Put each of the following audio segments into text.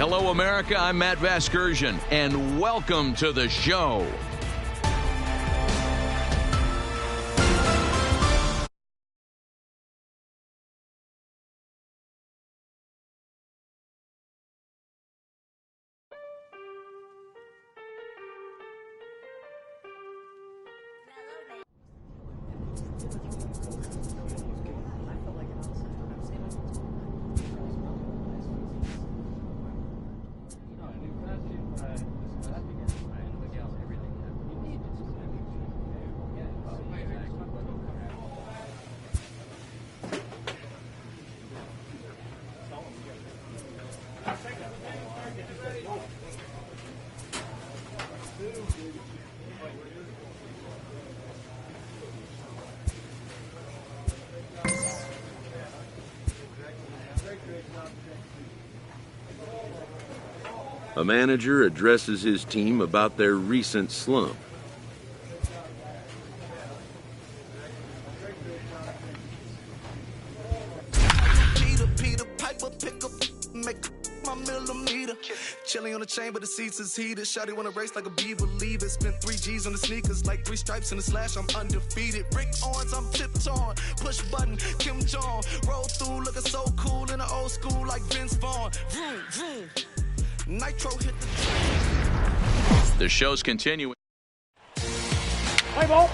Hello, America. I'm Matt Vasgersian, and welcome to the show. A manager addresses his team about their recent slump. Chilling on the chain, but the seats is heated. Shawty wanna race like a beaver. Leave it. Spent 3 G's on the sneakers, like 3 stripes in the slash. I'm undefeated. Rick Owens, I'm tiptoeing. Push button, Kim Jong. Roll through, looking so cool in the old school, like Vince Vaughn. Vroom, vroom. Nitro hit the train. The show's continuing. Play ball.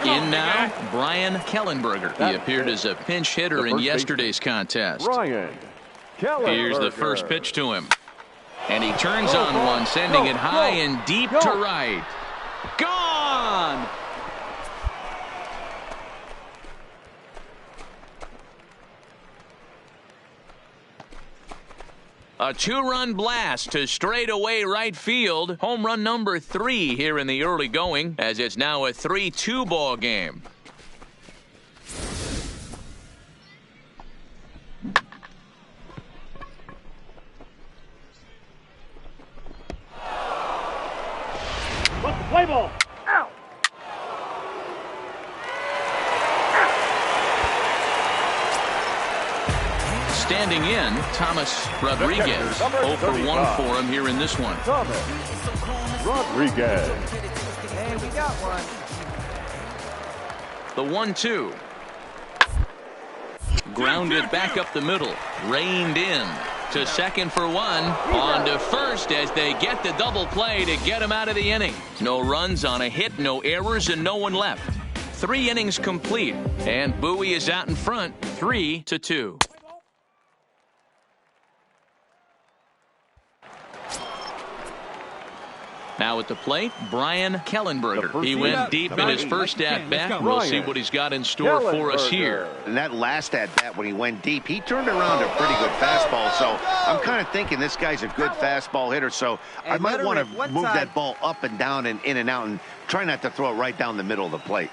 In now, Brian Kellenberger. He appeared as a pinch hitter in yesterday's contest. Brian Kellenberger. Here's the first pitch to him. And he turns on one, sending it high and deep to right. Gone! A 2-run blast to straightaway right field. Home run number 3 here in the early going, as it's now a 3-2 ball game. What's the play ball? Out. Standing in, Thomas Rodriguez. 0 for 1 for him here in this one. Thomas Rodriguez. Hey, we got one. The 1-2. Grounded back up the middle. Reined in to second for 1. On to first as they get the double play to get him out of the inning. No runs on a hit, no errors, and no one left. 3 innings complete, and Bowie is out in front, 3-2. Now at the plate, Brian Kellenberger. He went deep in his first at-bat. We'll see what he's got in store for us here. And that last at-bat, when he went deep, he turned around a pretty good fastball. So I'm kind of thinking this guy's a good fastball hitter. So I might want to move that ball up and down and in and out and try not to throw it right down the middle of the plate.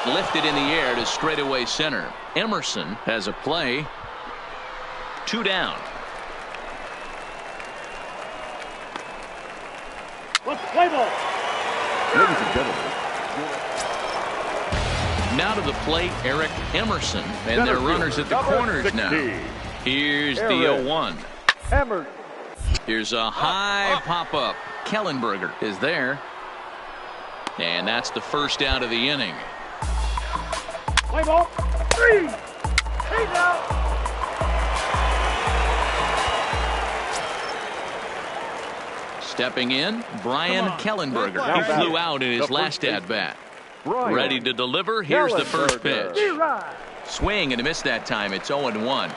Lifted in the air to straightaway center. Emerson has a play. 2 down. What's the play ball? Ladies and gentlemen. Now to the plate, Eric Emerson. And their runners at the corners now. Here's the 0-1. Emerson. Here's a high pop-up. Kellenberger is there. And that's the first out of the inning. Play ball. 3. He's out. Stepping in, Brian Kellenberger. He flew out in his last at-bat. Ready to deliver. Here's the first pitch. Swing and a miss that time. It's 0-1.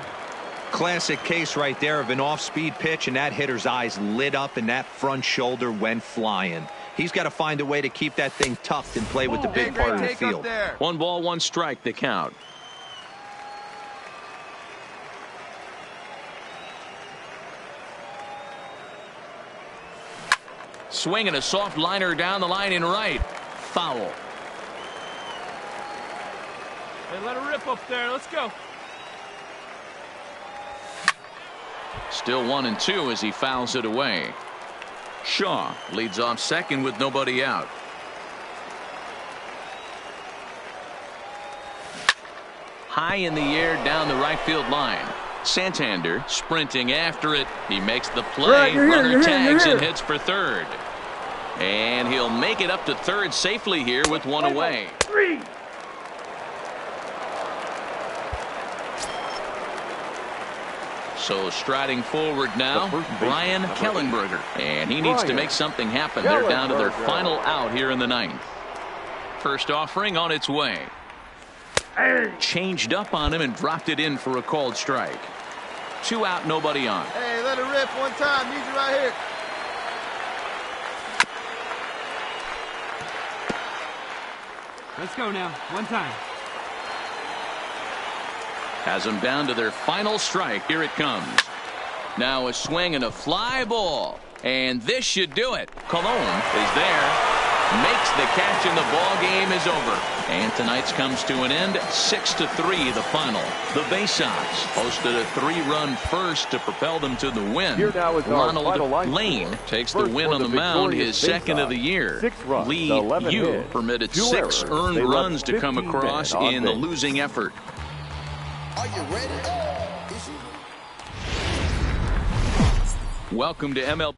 Classic case right there of an off-speed pitch, and that hitter's eyes lit up and that front shoulder went flying. He's got to find a way to keep that thing tucked and play with the big part of the field. 1 ball, 1 strike, the count. Swinging a soft liner down the line in right. Foul. Hey, let her rip up there. Let's go. Still 1-2 as he fouls it away. Shaw leads off second with nobody out. high in the air down the right field line. Santander sprinting after it. He makes the play. Runner tags and hits for third. And he'll make it up to third safely here with one away. So striding forward now, Brian Kellenberger. And he needs to make something happen. They're down to their final out here in the ninth. First offering on its way. Changed up on him and dropped it in for a called strike. 2 out, nobody on. Hey, let it rip one time. Need you right here. Let's go now. One time. Has them down to their final strike. Here it comes. Now a swing and a fly ball. And this should do it. Colon is there. Makes the catch and the ball game is over. And tonight's comes to an end. 6-3 the final. The Bay Sox posted a 3-run first to propel them to the win. Ronald Lane takes the win on the mound, his second of the year. Lee Yu permitted 6 earned runs to come across in the losing effort. Are you ready? Welcome to MLB.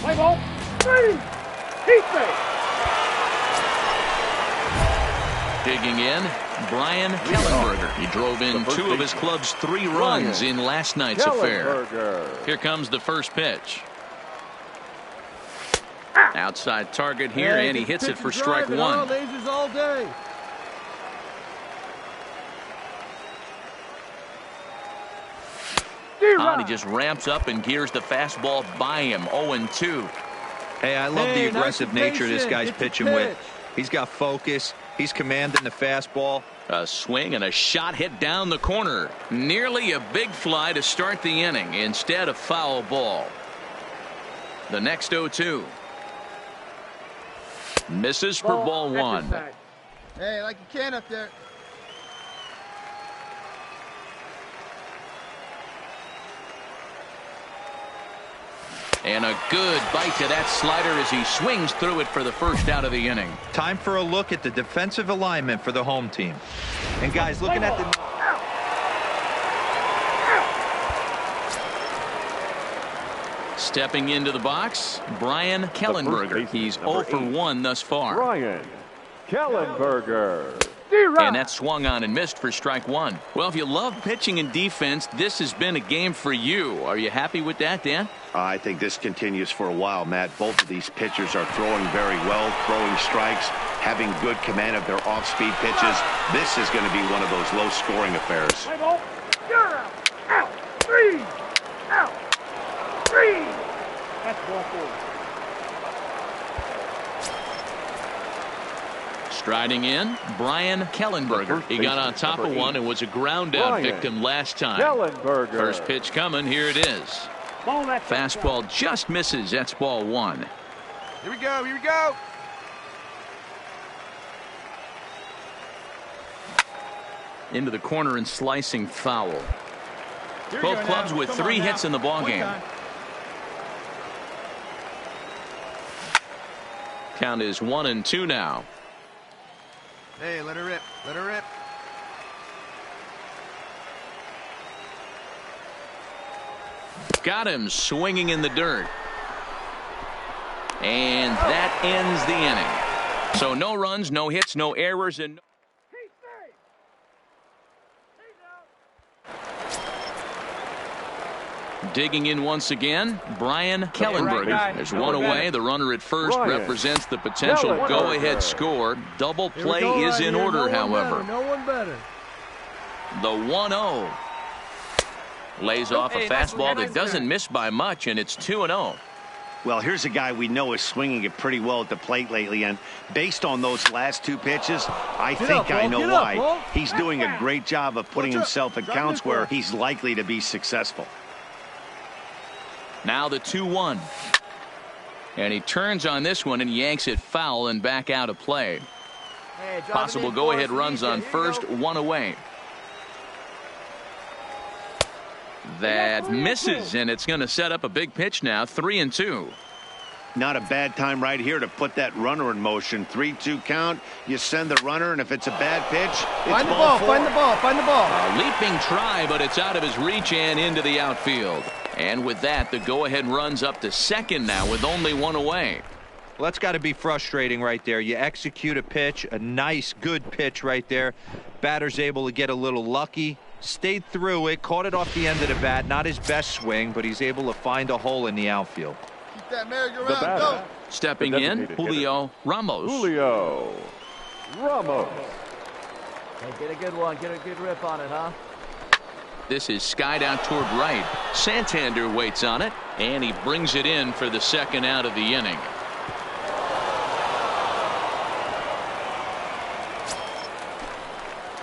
Play ball. 3. Heat base. Digging in, Brian Kellenberger. He drove in 2 of his club's 3 runs in last night's affair. Here comes the first pitch. Outside target here, and he hits it for strike 1. Lasers all day. He just ramps up and gears the fastball by him. 0-2. Hey, I love the aggressive nature this guy's pitching with. He's got focus. He's commanding the fastball. A swing and a shot hit down the corner. Nearly a big fly to start the inning. Instead, a foul ball. The next 0-2. Misses for ball 1. Hey, like you can up there. And a good bite to that slider as he swings through it for the first out of the inning. Time for a look at the defensive alignment for the home team. And guys, looking at the... Stepping into the box, Brian Kellenberger. He's 0 for 1 thus far. Brian Kellenberger. And that swung on and missed for strike 1. Well, if you love pitching and defense, this has been a game for you. Are you happy with that, Dan? I think this continues for a while, Matt. Both of these pitchers are throwing very well, throwing strikes, having good command of their off-speed pitches. This is going to be one of those low-scoring affairs. Play ball. You're out. Out. 3. Out. 3. That's ball 4. Striding in, Brian Kellenberger. He got on top of one and was a ground out victim last time. First pitch coming. Here it is. Fastball just misses. That's ball 1. Here we go. Here we go. Into the corner and slicing foul. Both clubs with 3 hits in the ball game. Count is 1-2 now. Hey, let her rip. Let her rip. Got him swinging in the dirt. And that ends the inning. So no runs, no hits, no errors, and digging in once again, Brian Kellenberger. There's one away. The runner at first represents the potential go-ahead score. Double play is in order, however. No one better. The 1-0 lays off a fastball that doesn't miss by much, and it's 2-0. Well, here's a guy we know is swinging it pretty well at the plate lately, and based on those last 2 pitches, I think I know why. He's doing a great job of putting himself in counts where he's likely to be successful. Now the 2-1. And he turns on this one and yanks it foul and back out of play. Possible go-ahead runs on first, 1 away. That misses, and it's going to set up a big pitch now, 3-2. Not a bad time right here to put that runner in motion. 3-2 count. You send the runner, and if it's a bad pitch, it's Find the ball, find the ball, find the ball. A leaping try, but it's out of his reach and into the outfield. And with that, the go-ahead runs up to second now with only one away. Well, that's got to be frustrating right there. You execute a pitch, a nice, good pitch right there. Batter's able to get a little lucky. Stayed through it, caught it off the end of the bat. Not his best swing, but he's able to find a hole in the outfield. Keep that merry-go-round going. Stepping in, Julio Ramos. Julio Ramos. Hey, get a good one. Get a good rip on it, huh? This is skied out toward right. Santander waits on it, and he brings it in for the second out of the inning.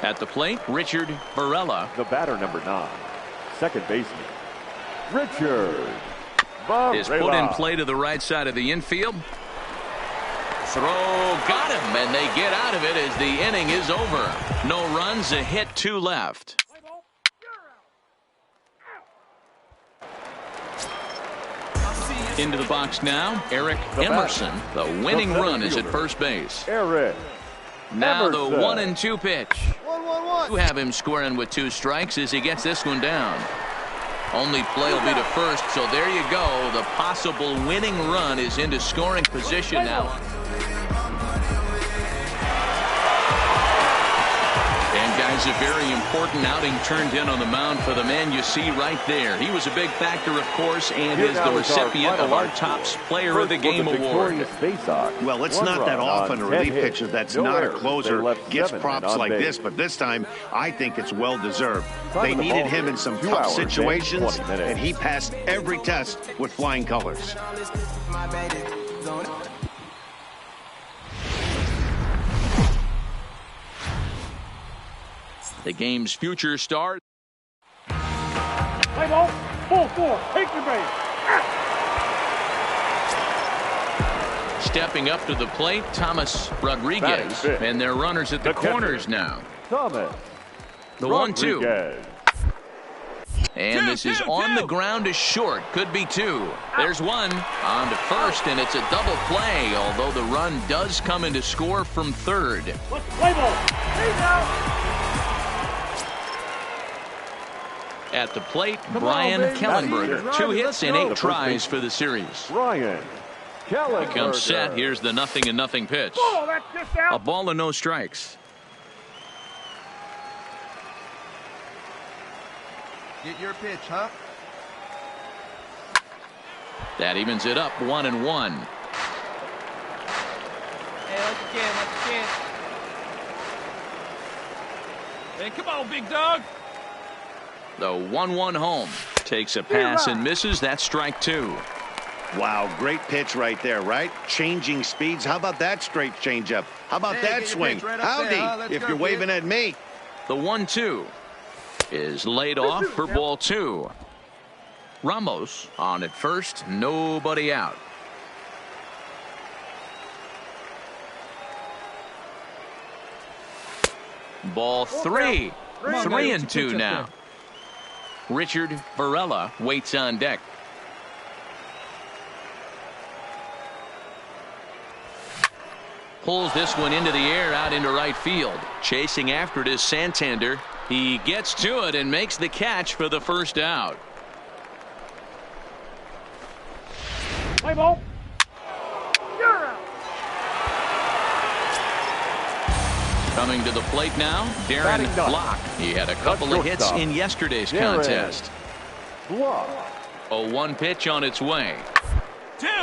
At the plate, Richard Varela. The batter, number 9, second baseman, Richard Varela. Is put in play to the right side of the infield. Throw got him, and they get out of it as the inning is over. No runs, a hit, 2 left. Into the box now, Eric Emerson. The winning run is at first base. Eric Now Emerson. the 1-2 pitch. 1-1-1. You have him squaring with 2 strikes as he gets this one down. Only play will be to first, so there you go. The possible winning run is into scoring position now. And guys, a very important outing turned in on the mound for the man you see right there. He was a big factor, of course, and is the recipient of our Topps Player of the Game award. Well, it's not that often a relief pitcher that's not a closer gets props like this, but this time I think it's well-deserved. They needed him in some tough situations, and he passed every test with flying colors. The game's future star. Play ball. Full 4. Take your base. Stepping up to the plate, Thomas Rodriguez. And their runners at the corners now. Thomas The 1-2. And this is on the ground to short. Could be 2. There's 1. On to first, and it's a double play, although the run does come into score from third. Play ball. Here you go. At the plate, Brian Kellenberger. 2 hits and 8 tries for the series. Brian Kellenberger. Becomes set. Here's the 0-0 pitch. Oh, that's just out. A ball and no strikes. Get your pitch, huh? That evens it up 1-1. Hey, like you can. Hey, come on, big dog. The 1-1 home. Takes a pass and misses. That's strike 2. Wow, great pitch right there, right? Changing speeds. How about that straight changeup? How about that swing? Right Howdy, there, huh? if go, you're waving at me. The 1-2 is laid off for ball 2. Ramos on at first. Nobody out. Ball 3. 3-2 now. Richard Varela waits on deck. Pulls this one into the air out into right field. Chasing after it is Santander. He gets to it and makes the catch for the first out. Play ball. You're out. Coming to the plate now, Darren Block. He had a couple of hits in yesterday's contest. Block. A 1 pitch on its way.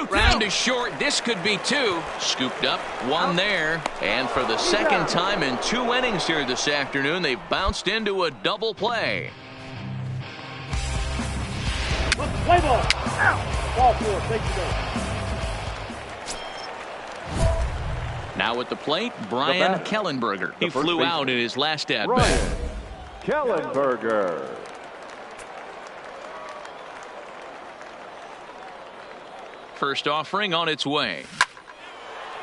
Round is short. This could be 2. Scooped up, 1 there. And for the second time in 2 innings here this afternoon, they've bounced into a double play. Play ball. Out. Ball 4. Take your base. Now at the plate, Brian Kellenberger. He flew out in his last at-bat. Brian Kellenberger. First offering on its way.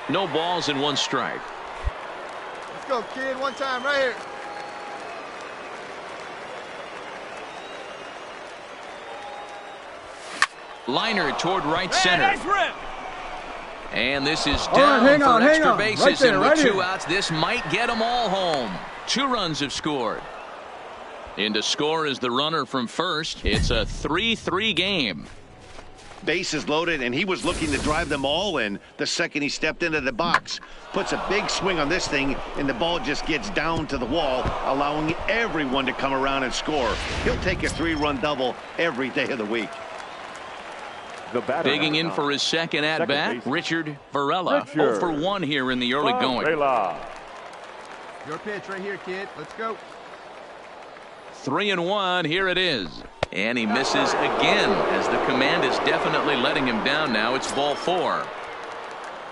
No balls and 1 strike. Let's go, kid. One time right here. Liner toward right center. And this is down for extra bases, right there, and with right 2 here. outs, this might get them all home. 2 runs have scored. In to score is the runner from first. It's a 3-3 game. Bases loaded, and he was looking to drive them all in the second he stepped into the box. Puts a big swing on this thing, and the ball just gets down to the wall, allowing everyone to come around and score. He'll take a 3-run double every day of the week. Digging in for his second at-bat, Richard Varela. 0 for 1 here in the early going. Your pitch right here, kid. Let's go. 3-1, here it is. And he misses again, as the command is definitely letting him down now. It's ball 4.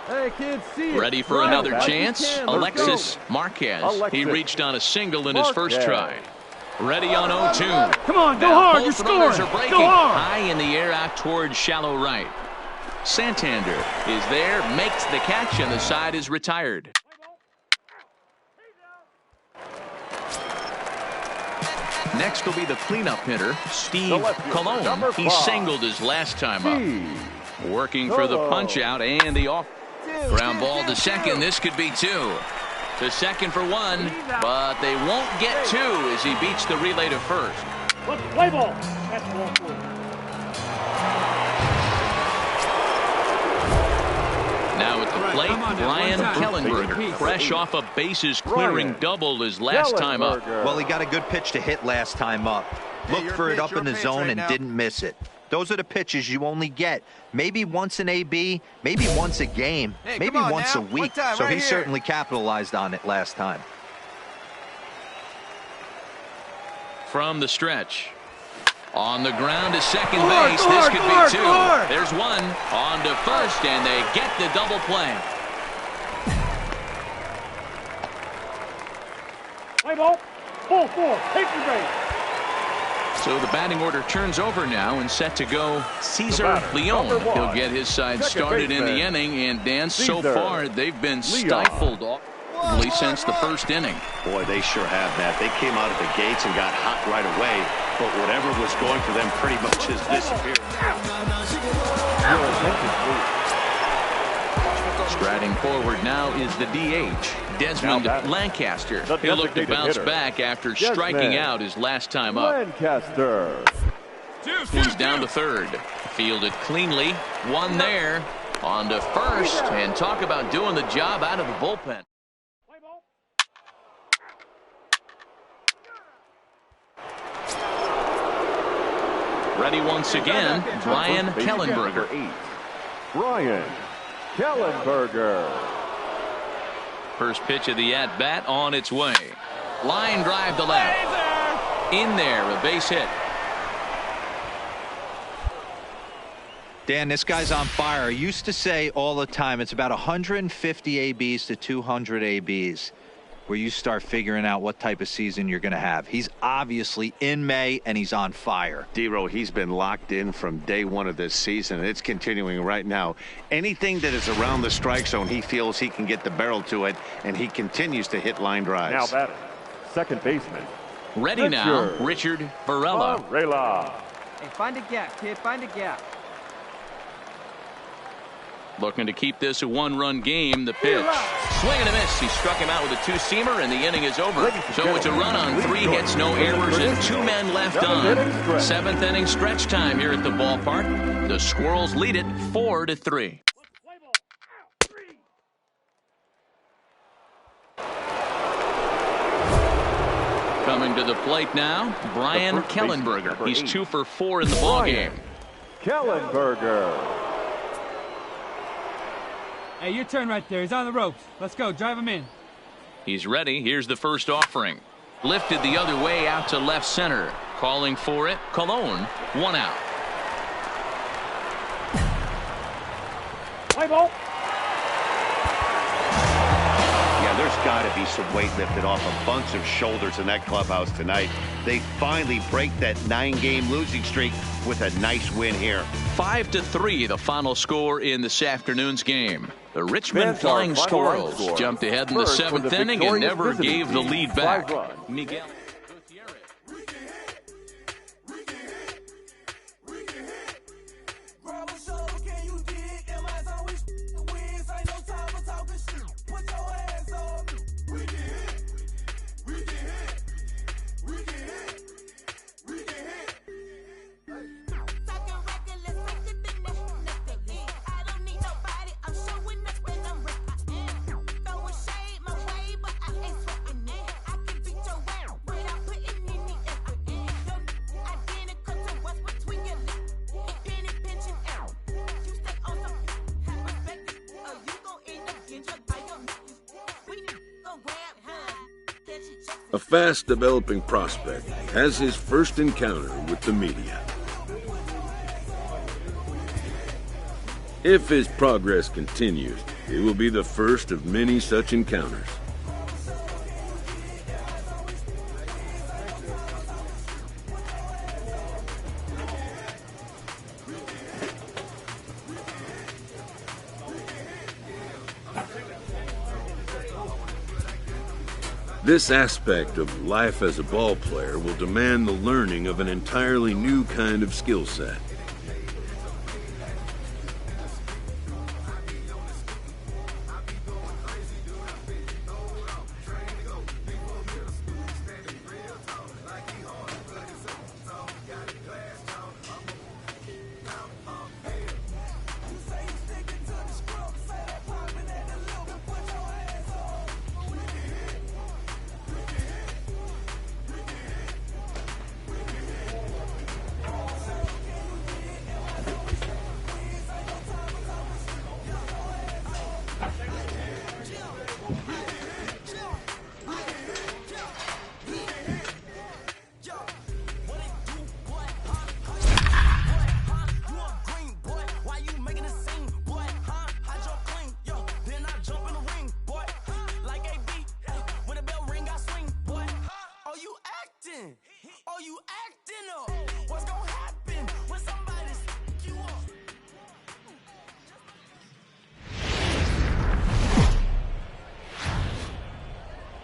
Hey, kids, see it. Ready for another chance? Alexis Marquez. He reached on a single in his first try. Ready on 0-2. Come on, go Now hard. You're both runners scoring. are breaking. Go hard. High in the air out towards shallow right. Santander is there, makes the catch, and the side is retired. Next will be the cleanup hitter, Steve Colon. He singled his last time up. Working for the punch out and the off. Ground ball to second. This could be 2. To second for 1, but they won't get 2 as he beats the relay to first. Let's play ball. That's ball 4. Now at the plate, Brian Kellenberger, fresh off a bases clearing double his last time up. Well, he got a good pitch to hit last time up. Looked for it up in the zone and didn't miss it. Those are the pitches you only get maybe once in AB, maybe once a game, maybe once a week. So he certainly capitalized on it last time. From the stretch. On the ground to second base. This could be 2. There's 1. On to first, and they get the double play. Play ball. Ball 4. Take your base. So the batting order turns over now and set to go Cesar Leon. He'll get his side started in the inning, and Dan, so far they've been stifled since the first inning. Boy, they sure have, Matt. They came out of the gates and got hot right away, but whatever was going for them pretty much has disappeared. Striding forward now is the DH, Desmond Lancaster. He'll look to bounce back after striking out his last time up. Lancaster. He's down to third. Fielded cleanly. 1 there. On to first. And talk about doing the job out of the bullpen. Ready once again, Brian Kellenberger. Brian Kellenberger. First pitch of the at-bat on its way. Line drive to left. In there, a base hit. Dan, this guy's on fire. I used to say all the time, it's about 150 ABs to 200 ABs where you start figuring out what type of season you're going to have. He's obviously in May, and he's on fire. D-Row, he's been locked in from day 1 of this season, and it's continuing right now. Anything that is around the strike zone, he feels he can get the barrel to it, and he continues to hit line drives. Now batting, second baseman. Ready now, Richard Varela. Hey, find a gap, kid. Find a gap. Looking to keep this a 1-run game. The pitch. Swing and a miss. He struck him out with a 2-seamer, and the inning is over. So it's a run on 3 hits, no errors, and 2 men left on. 7th inning stretch time here at the ballpark. The Squirrels lead it 4-3. Coming to the plate now, Brian Kellenberger. He's 2 for 4 in the ballgame. Kellenberger. Hey, your turn right there. He's on the ropes. Let's go. Drive him in. He's ready. Here's the first offering. Lifted the other way out to left center. Calling for it. Colon. 1 out. Play ball. Yeah, there's got to be some weight lifted off a bunch of shoulders in that clubhouse tonight. They finally break that 9-game losing streak with a nice win here. 5-3, the final score in this afternoon's game. The Richmond Flying Squirrels jumped ahead in the 7th inning and never gave the lead back. Miguel. A fast-developing prospect has his first encounter with the media. If his progress continues, it will be the first of many such encounters. This aspect of life as a ball player will demand the learning of an entirely new kind of skill set.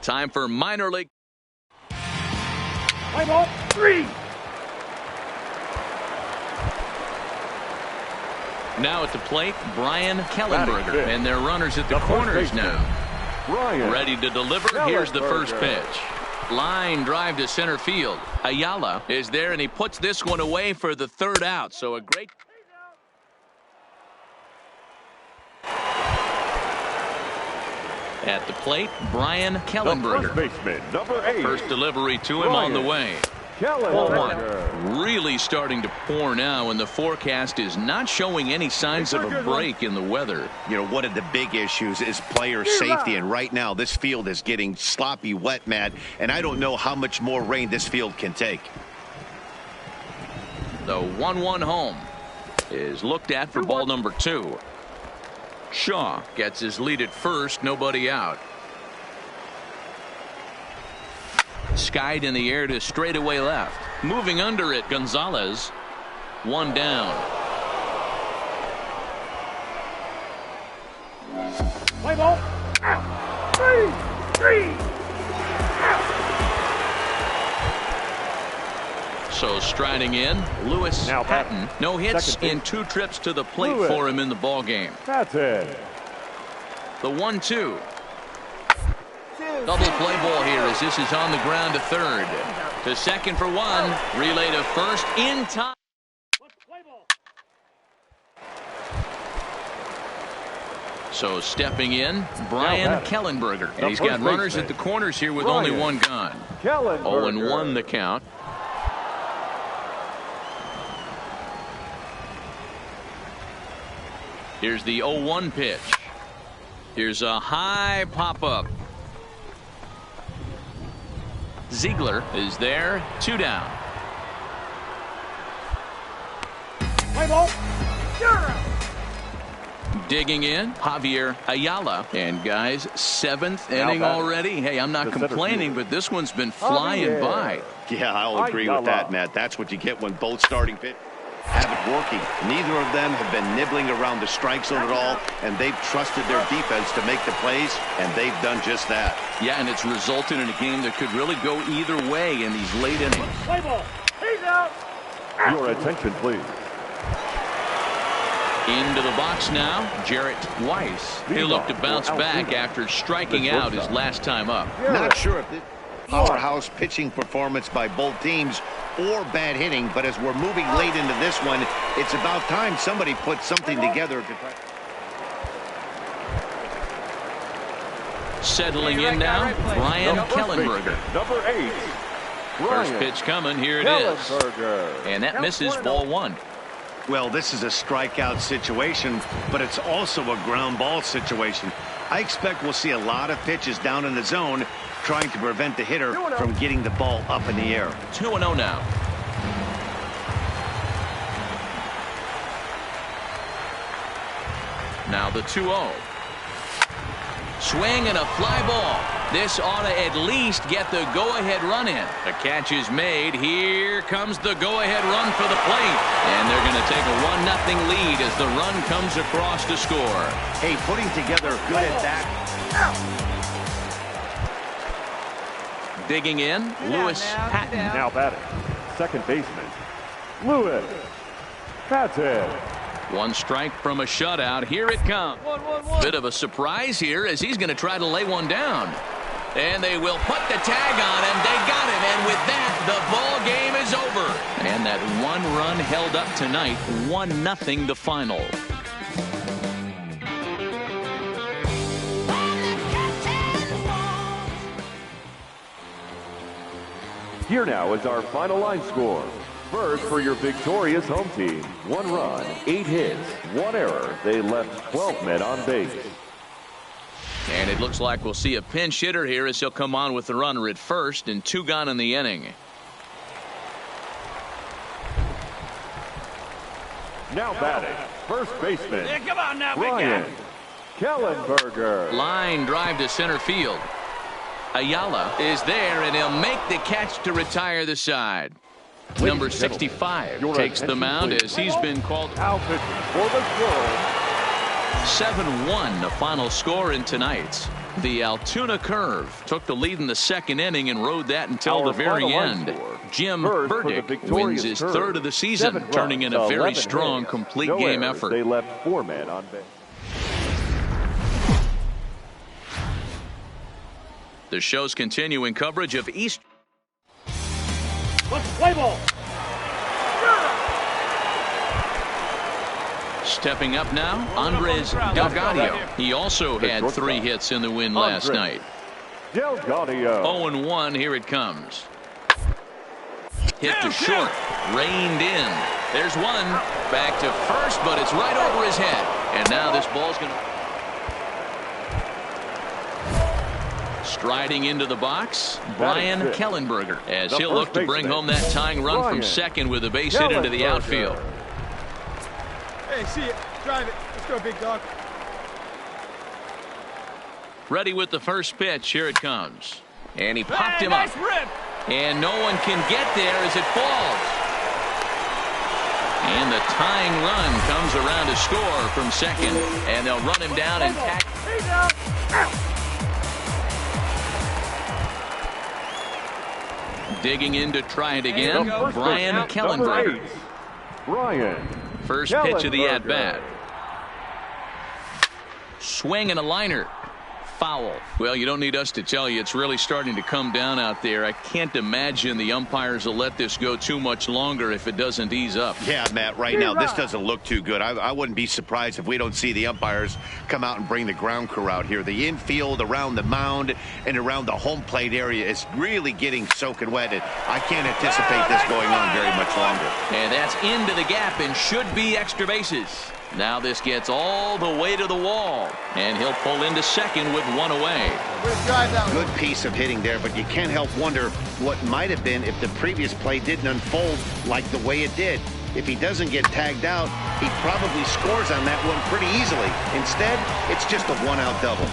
Time for minor league. Play ball, 3. Now at the plate, Brian Kellenberger. And their runners at the corners now. Ready to deliver. Here's the first pitch. Line drive to center field. Ayala is there, and he puts this one away for the third out. So a great... At the plate, Brian Kellenberger. Baseman, number 8. First delivery to him on the way. Ball one. Really starting to pour now, and the forecast is not showing any signs of a break in the weather. You know, one of the big issues is player safety, and right now this field is getting sloppy wet, Matt, and I don't know how much more rain this field can take. The 1-1 home is looked at for ball number 2. Shaw gets his lead at first, nobody out. Skied in the air to straightaway left. Moving under it, Gonzalez. 1 down. Play ball. Out. 3. So striding in, Lewis Patton. No hits in 2 trips to the plate for him in the ball game. That's it. The 1-2. Double play ball here as this is on the ground to third. To second for 1. Relay to first in time. So stepping in, Brian Kellenberger. And he's got runners at the corners here with only 1 gone. 0-1 the count. Here's the 0-1 pitch. Here's a high pop-up. Ziegler is there. 2 down. Play ball. Digging in, Javier Ayala. And guys, 7th inning already. Hey, I'm not complaining, but this one's been flying by. Yeah, I'll agree with that, Matt. That's what you get when both starting pitchers have it working. Neither of them have been nibbling around the strike zone at all, and they've trusted their defense to make the plays, and they've done just that. Yeah, and it's resulted in a game that could really go either way in these late innings. Play ball. He's out. Your attention, please. Into the box now, Jarrett Weiss. He'll look to bounce back after striking out his last time up. Not sure if this powerhouse pitching performance by both teams or bad hitting, but as we're moving late into this one, it's about time somebody put something together to try. Settling in now, Brian Kellenberger. Number 8. First pitch coming, here it is. And that misses, ball 1. Well, this is a strikeout situation, but it's also a ground ball situation. I expect we'll see a lot of pitches down in the zone, trying to prevent the hitter from getting the ball up in the air. 2-0 now. Now the 2-0. Swing and a fly ball. This ought to at least get the go-ahead run in. The catch is made. Here comes the go-ahead run for the plate. And they're going to take a 1-0 lead as the run comes across to score. Hey, putting together good at that. Digging in, Lewis Patton. Now batting, second baseman, Lewis Patton. One strike from a shutout. Here it comes. Bit of a surprise here as he's going to try to lay one down. And they will put the tag on him. They got him. And with that, the ball game is over. And that one run held up tonight. 1-0 the final. Here now is our final line score. First, for your victorious home team, 1 run, 8 hits, 1 error. They left 12 men on base. And it looks like we'll see a pinch hitter here as he'll come on with the runner at first and 2 gone in the inning. Now batting, first baseman, Come on now, big Ryan guy. Kellenberger. Line drive to center field. Ayala is there, and he'll make the catch to retire the side. Number 65 takes the mound as he's been called. Out pitching for the Squirrels. 7-1 the final score in tonight's. The Altoona Curve took the lead in the second inning and rode that until the very end. Jim Burdick wins his third of the season, turning in a very strong complete game effort. They left 4 men on base. The show's continuing coverage of East. Let's play ball. Stepping up now, Andres Delgado. He also had 3 hits in the win last night. Delgado. 0-1, here it comes. Hit to short, reined in. There's one, back to first, but it's right over his head. And now this ball's going to... Striding into the box, Brian Kellenberger, as he'll look to bring home that tying run from second with a base hit into the outfield. Hey, see it. Drive it. Let's go, big dog. Ready with the first pitch. Here it comes. And he popped him up. Rip. And no one can get there as it falls. And the tying run comes around to score from second. And they'll run him down and tack. Digging in to try it again, Brian Kellenberger. First pitch of the at-bat. Swing and a liner. Foul. Well, you don't need us to tell you it's really starting to come down out there. I can't imagine the umpires will let this go too much longer if it doesn't ease up. Yeah, Matt, right now this doesn't look too good. I wouldn't be surprised if we don't see the umpires come out and bring the ground crew out here. The infield around the mound and around the home plate area is really getting soaking wet. And I can't anticipate this going on very much longer. And that's into the gap and should be extra bases. Now this gets all the way to the wall, and he'll pull into second with 1 away. Good piece of hitting there, but you can't help wonder what might have been if the previous play didn't unfold like the way it did. If he doesn't get tagged out, he probably scores on that one pretty easily. Instead, it's just a 1-out double.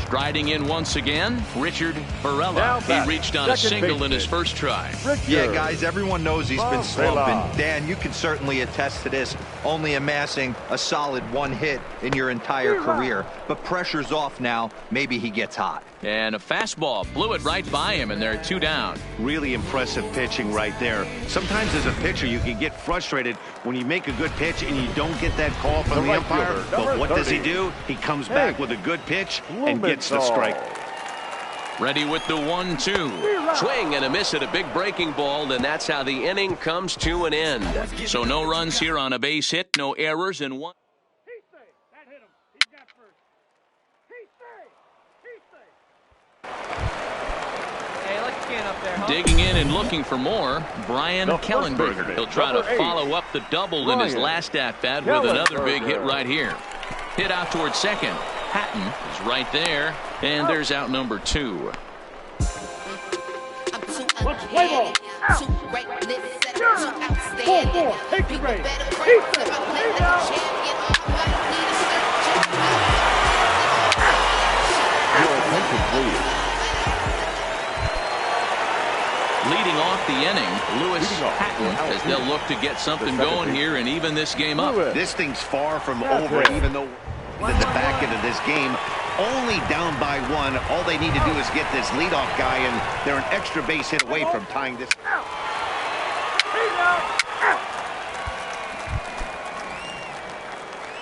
Striding in once again, Richard Varela. He reached on a single in his first try. Yeah, guys, everyone knows he's been slumping. Dan, you can certainly attest to this, only amassing a solid 1 hit in your entire career. But pressure's off now. Maybe he gets hot. And a fastball blew it right by him, and they're 2 down. Really impressive pitching right there. Sometimes as a pitcher, you can get frustrated when you make a good pitch and you don't get that call from the umpire. But what does he do? He comes back with a good pitch and gets the strike. Ready with the 1-2. Swing and a miss at a big breaking ball, and that's how the inning comes to an end. So no runs here on a base hit, no errors, and 1. That hit him. He's got first. Hey, let's get up there, huh? Digging in and looking for more, Brian Kellenberger. He'll try to follow up the double in his last at-bat with another big hit right here. Hit out towards second. Patton is right there, and there's out number 2. Let's play ball. Out. 4-4. Take the race. Defense. Lead out. Your attention, please. Leading off the inning, Lewis Patton, as they'll look to get something going here and even this game up. This thing's far from over, even though at the back end of this game, only down by 1. All they need to do is get this leadoff guy, and they're an extra base hit away from tying this.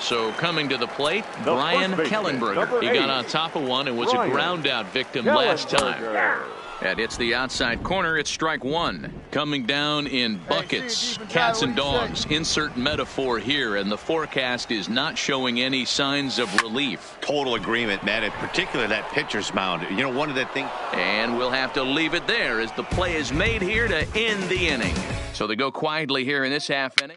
So coming to the plate, Brian Kellenberger. He got on top of one and was a ground out victim last time. And it's the outside corner. It's strike 1. Coming down in buckets, cats and dogs. Insert metaphor here, and the forecast is not showing any signs of relief. Total agreement, man. In particular, that pitcher's mound. You know, one of the things. And we'll have to leave it there as the play is made here to end the inning. So they go quietly here in this half inning.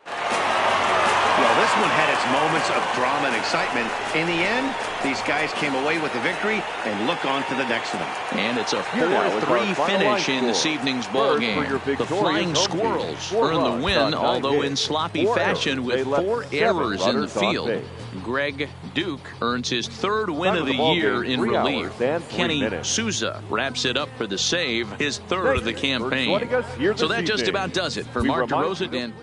Well, this one had its moments of drama and excitement. In the end, these guys came away with the victory and look on to the next one. And it's a 4-3 finish in this evening's ball game. The Flying Squirrels earn the win, although in sloppy fashion with 4 errors in the field. Greg Duke earns his 3rd win of the year in relief. Kenny Souza wraps it up for the save, his 3rd of the campaign. So that just about does it for Mark DeRosa. Dan.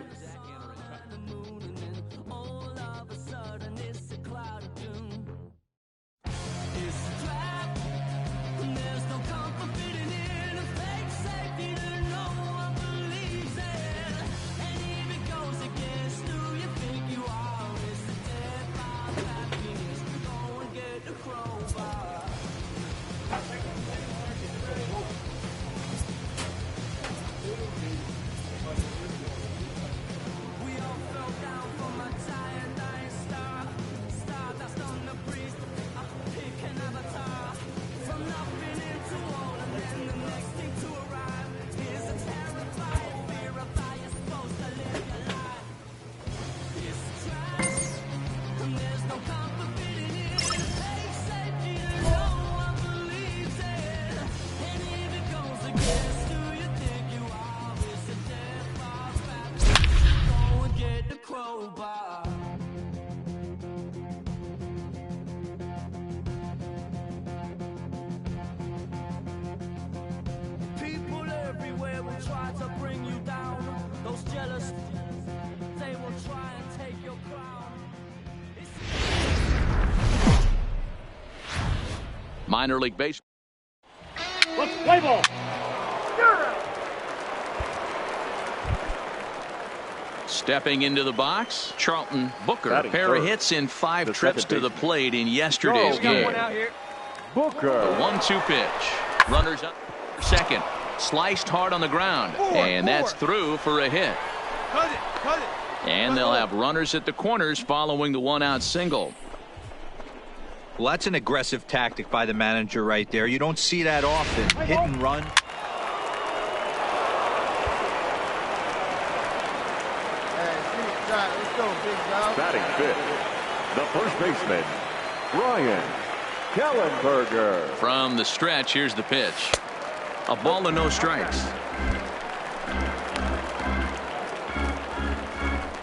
Minor League Baseball. Let's play ball. Stepping into the box, Charlton Booker. A pair of hits in 5 trips to the plate in yesterday's game. Booker. The 1-2 pitch. Runners up for second. Sliced hard on the ground. And that's through for a hit. And they'll have runners at the corners following the 1-out single. Well, that's an aggressive tactic by the manager right there. You don't see that often. Hit and run. Batting 5th, the first baseman, Brian Kellenberger. From the stretch, here's the pitch. A ball and no strikes.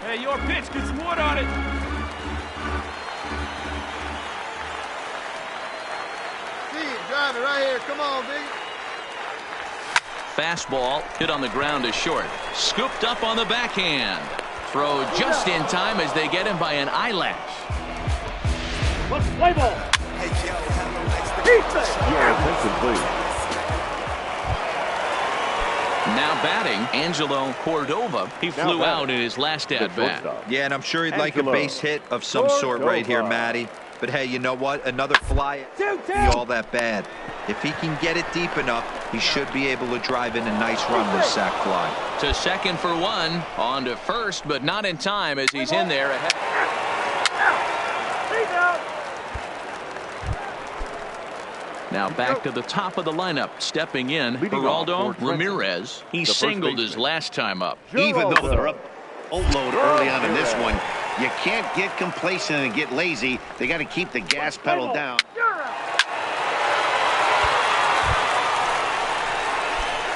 Hey, your pitch. Get some wood on it. Drive it right here. Come on, big. Fastball hit on the ground is short. Scooped up on the backhand. Throw just in time as they get him by an eyelash. Let's play ball. Defense. Your attention, please. Now batting, Angelo Cordova. He flew out in his last at-bat. Yeah, and I'm sure he'd like a base hit of some sort right here, Matty. But hey, you know what? Another fly won't be all that bad. If he can get it deep enough, he should be able to drive in a nice run with sac fly. To second for 1. On to first, but not in time as he's in there ahead. Now back to the top of the lineup. Stepping in, Geraldo Ramirez. He singled his last time up. Even though they're up boatload early on in this one, You can't get complacent and get lazy. They got to keep the gas pedal down.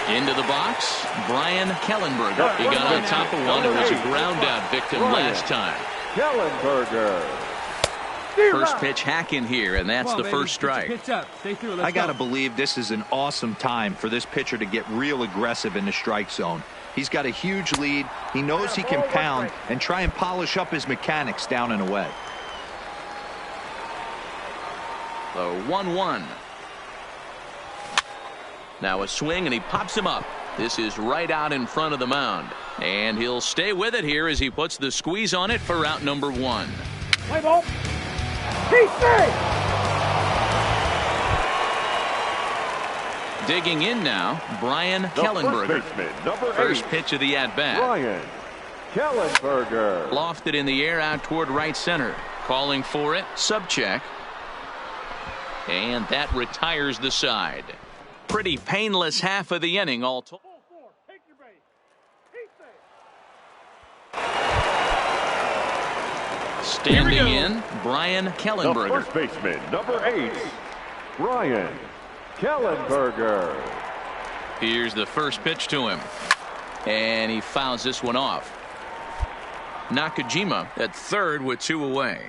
Into the box, Brian Kellenberger. He got on top of one and was a ground out victim last time. Kellenberger. First pitch hack in here, and that's the first strike. Pitch up. Stay through. Let's I got to go. believe this is an awesome time for this pitcher to get real aggressive in the strike zone. He's got a huge lead. He knows he can pound and try and polish up his mechanics down and away. The 1-1. Now a swing, and he pops him up. This is right out in front of the mound. And he'll stay with it here as he puts the squeeze on it for out number 1. Play ball. Digging in now, Brian Kellenberger. First pitch of the at-bat. Brian Kellenberger. Lofted in the air out toward right center. Calling for it, sub-check. And that retires the side. Pretty painless half of the inning all told. Standing in, Brian Kellenberger. The first baseman, number 8, Brian Kellenberger. Here's the first pitch to him. And he fouls this one off. Nakajima at third with 2 away.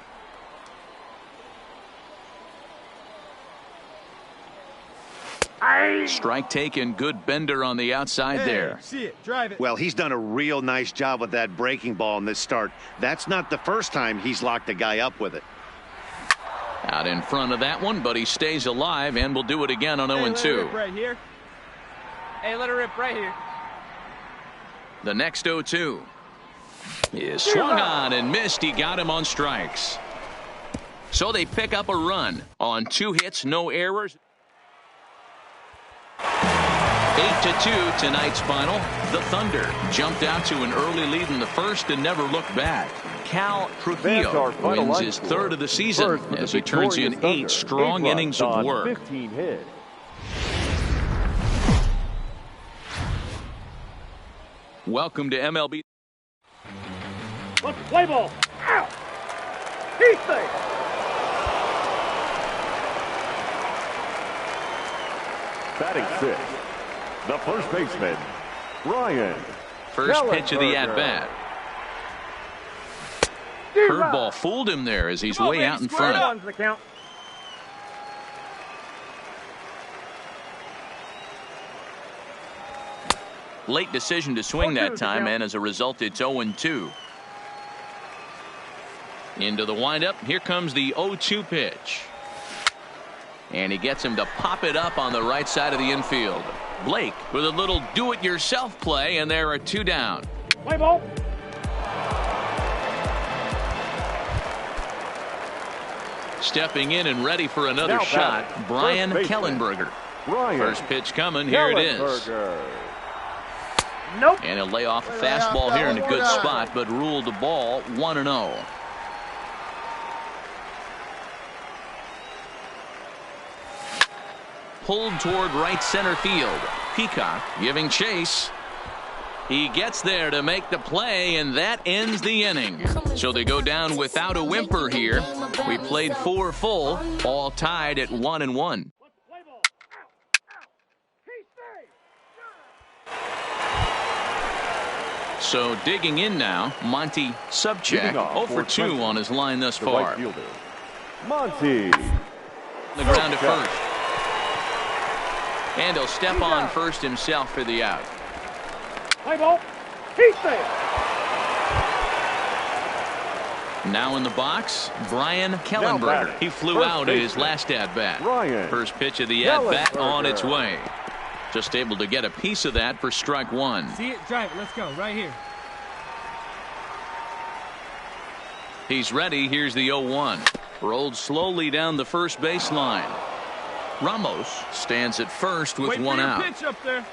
Strike taken, good bender on the outside there. See it, drive it. Well, he's done a real nice job with that breaking ball in this start. That's not the first time he's locked a guy up with it. Out in front of that one, but he stays alive and will do it again on 0-2. Right here. Hey, let her rip right here. The next 0-2 is swung on and missed. He got him on strikes. So they pick up a run on 2 hits, no errors. 8-2 tonight's final. The Thunder jumped out to an early lead in the first and never looked back. Cal Trujillo wins his 3rd of the season as he turns in 8 strong innings of work. 15 hits. Welcome to MLB. Let's play ball. Out. He's safe. Batting 6th, the first baseman, Brian First pitch of the at-bat. Curveball fooled him there as he's way out in front. Late decision to swing that time, and as a result, it's 0-2. Into the windup. Here comes the 0-2 pitch. And he gets him to pop it up on the right side of the infield. Blake with a little do-it-yourself play, and there are 2 down. Play ball. Stepping in and ready for another Now shot, batting, Brian first baseman, Kellenberger. Brian First pitch coming. Here it is. Kellenberger. Nope. And he'll lay off a fastball here in a good spot, but ruled the ball 1-0. Pulled toward right center field. Peacock giving chase. He gets there to make the play, and that ends the inning. So they go down without a whimper here. We played 4 full, all tied at 1-1. So digging in now, Monty Subcheck 0 for 2 on his line thus far. Right fielder, Monty. The ground to first. And he'll step on first himself for the out. Play ball. He's safe. Now in the box, Brian Kellenberger. He flew out at his last at-bat. First pitch of the at-bat on its way. Just able to get a piece of that for strike 1. See it, drive it. Let's go right here. He's ready. Here's the 0-1. Rolled slowly down the first baseline. Ramos stands at first with Wait 1 for your out. pitch up there.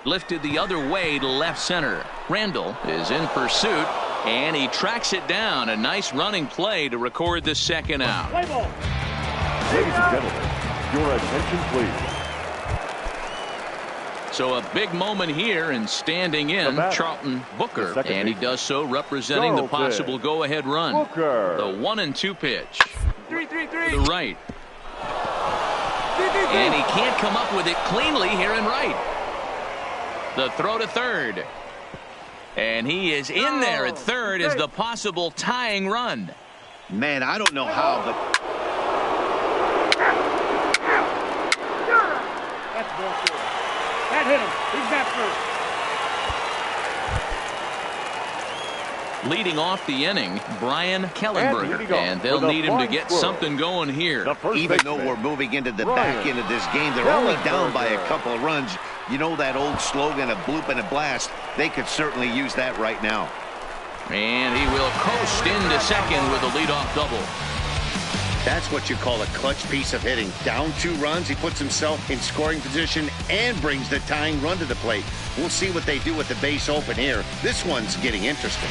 Lifted the other way to left center. Randall is in pursuit, and he tracks it down. A nice running play to record the second out. Play ball. Ladies and gentlemen, your attention please. So a big moment here, and standing in Charlton Booker, and he does so representing the possible go-ahead run. Booker. The 1-2 pitch. 3-3-3. To the right. And he can't come up with it cleanly here in right. The throw to third. And he is in there at third as the possible tying run. Man, I don't know how, but That's bullshit. That hit him. He's got first. Leading off the inning, Brian Kellenberger, and they'll need him to get something going here. Even though we're moving into the back end of this game, they're only down by a couple of runs. You know that old slogan, a bloop and a blast. They could certainly use that right now. And he will coast into second with a leadoff double. That's what you call a clutch piece of hitting. Down 2 runs, he puts himself in scoring position and brings the tying run to the plate. We'll see what they do with the base open here. This one's getting interesting.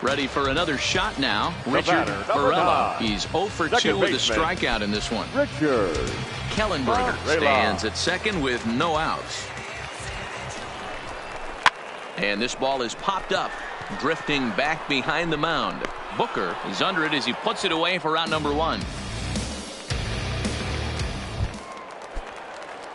Ready for another shot now, Richard Varela. He's 0 for 2 with a strikeout in this one. Richard Kellenberger stands at second with no outs. And this ball is popped up, drifting back behind the mound. Booker is under it as he puts it away for out number 1.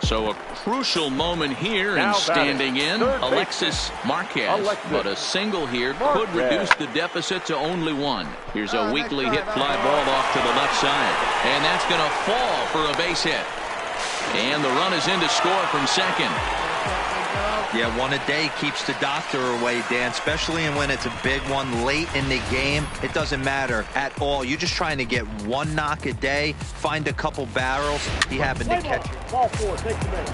So a crucial moment here, and standing in Alexis Marquez. But a single here could reduce the deficit to only 1. Here's a weakly hit fly ball off to the left side. And that's going to fall for a base hit. And the run is in to score from second. Yeah, one a day keeps the doctor away, Dan, especially when it's a big one late in the game. It doesn't matter at all. You're just trying to get 1 knock a day, find a couple barrels. He happened to catch it. Ball 4, take the base.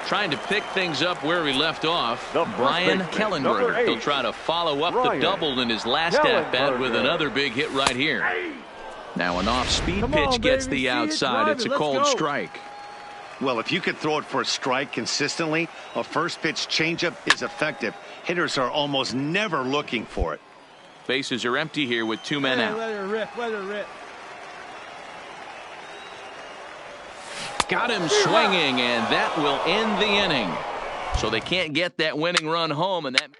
Trying to pick things up where we left off, Brian Kellenberger. He'll try to follow up the double in his last at-bat with another big hit right here. Now an off-speed pitch gets the outside. It's a cold strike. Well, if you could throw it for a strike consistently, a first pitch changeup is effective. Hitters are almost never looking for it. Bases are empty here with 2 men out. Let it rip, let it rip. Got him swinging, and that will end the inning. So they can't get that winning run home, and that...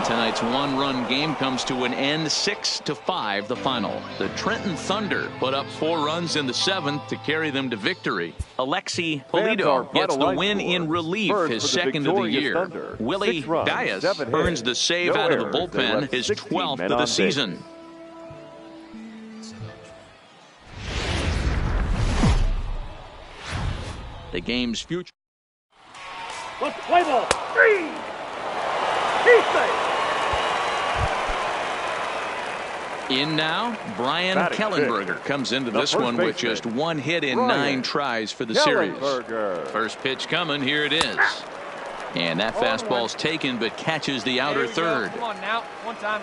Tonight's 1-run game comes to an end, 6-5 the final. The Trenton Thunder put up 4 runs in the 7th to carry them to victory. Alexi Polito gets the win in relief, his second of the year. Willie Dias earns the save out of the bullpen, his 12th of the season. The game's future. Let's play ball. 3. He's safe. In now, Brian Kellenberger comes into this one with just 1 hit in 9 tries for the series. First pitch coming, here it is. And that fastball's taken, but catches the outer third. Come on now, one time.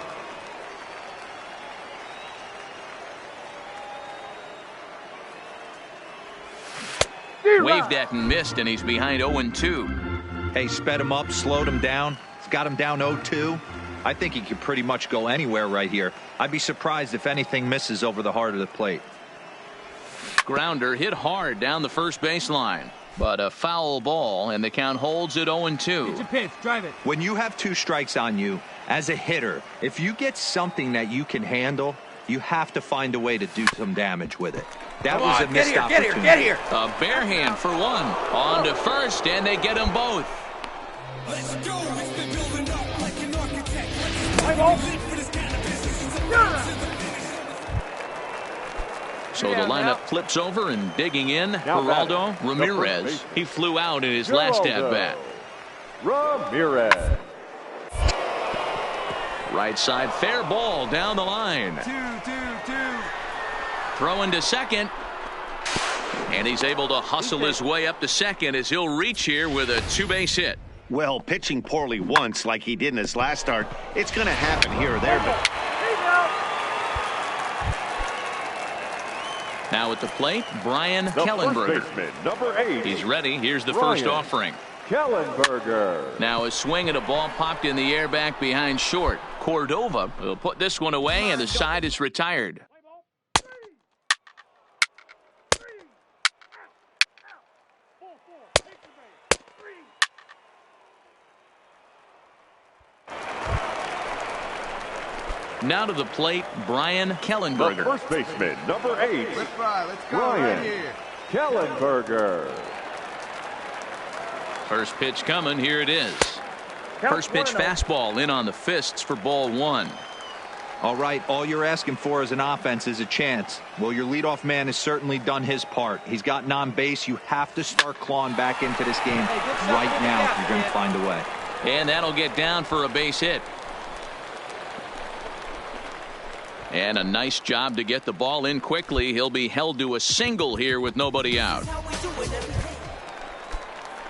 Waved at and missed, and he's behind 0-2. Hey, sped him up, slowed him down. It's got him down 0-2. I think he could pretty much go anywhere right here. I'd be surprised if anything misses over the heart of the plate. Grounder hit hard down the first baseline, but a foul ball, and the count holds at 0-2. Get your pitch, drive it. When you have 2 strikes on you, as a hitter, if you get something that you can handle, you have to find a way to do some damage with it. That was a missed opportunity. Get here. A bare hand for 1. On to first, and they get them both. Let's go. It's been building up like an architect. So the lineup flips over, and digging in, Geraldo Ramirez. He flew out in his last at-bat. Ramirez. Right side, fair ball down the line. 2-2-2. Throwing to second. And he's able to hustle his way up to second as he'll reach here with a 2-base hit. Well, pitching poorly once like he did in his last start, it's going to happen here or there. But Now at the plate, Brian The Kellenberger. first baseman, number 8. He's ready. Here's the Brian first offering. Kellenberger. Now a swing and a ball popped in the air back behind short. Cordova will put this one away, and the side is retired. Now to the plate, Brian Kellenberger. The first baseman, number 8. Let's ride. Let's go Brian right here. Kellenberger. First pitch coming. Here it is. First pitch fastball in on the fists for ball 1. All right, all you're asking for as an offense is a chance. Well, your leadoff man has certainly done his part. He's gotten on base. You have to start clawing back into this game right now if you're going to find a way. And that'll get down for a base hit. And a nice job to get the ball in quickly. He'll be held to a single here with nobody out.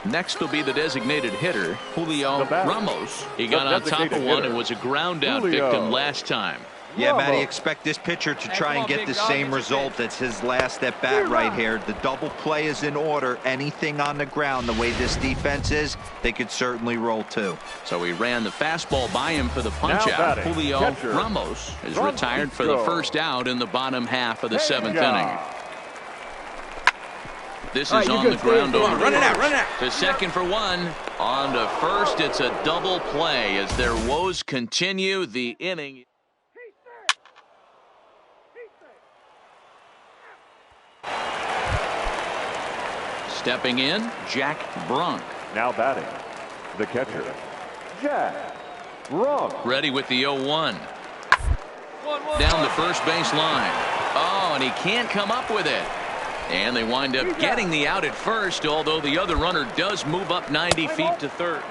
Next will be the designated hitter, Julio Ramos. He got on top of one and was a ground out victim last time. Yeah, Matty, expect this pitcher to try and get the same result. That's his last at bat right here. The double play is in order. Anything on the ground, the way this defense is, they could certainly roll too. So he ran the fastball by him for the punch out. Julio Ramos is retired for the first out in the bottom half of the 7th inning. This is on the ground over. Run it out. To second for 1. On to first. It's a double play as their woes continue. The inning. Stepping in, Jack Brunk. Now batting, the catcher, Jack Brunk. Ready with the 0-1. Down the first base line. Oh, and he can't come up with it. And they wind up getting the out at first, although the other runner does move up 90 feet to third.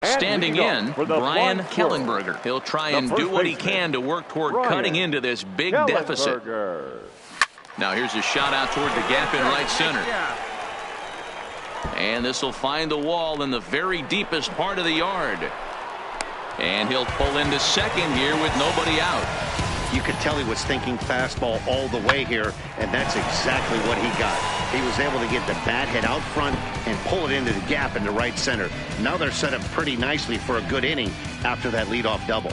Standing in, Brian Kellenberger. He'll try and do what he can to work toward cutting into this big deficit. Now here's a shot out toward the gap in right center. And this will find the wall in the very deepest part of the yard. And he'll pull into second here with nobody out. You could tell he was thinking fastball all the way here, and that's exactly what he got. He was able to get the bat head out front and pull it into the gap in the right center. Now they're set up pretty nicely for a good inning after that leadoff double.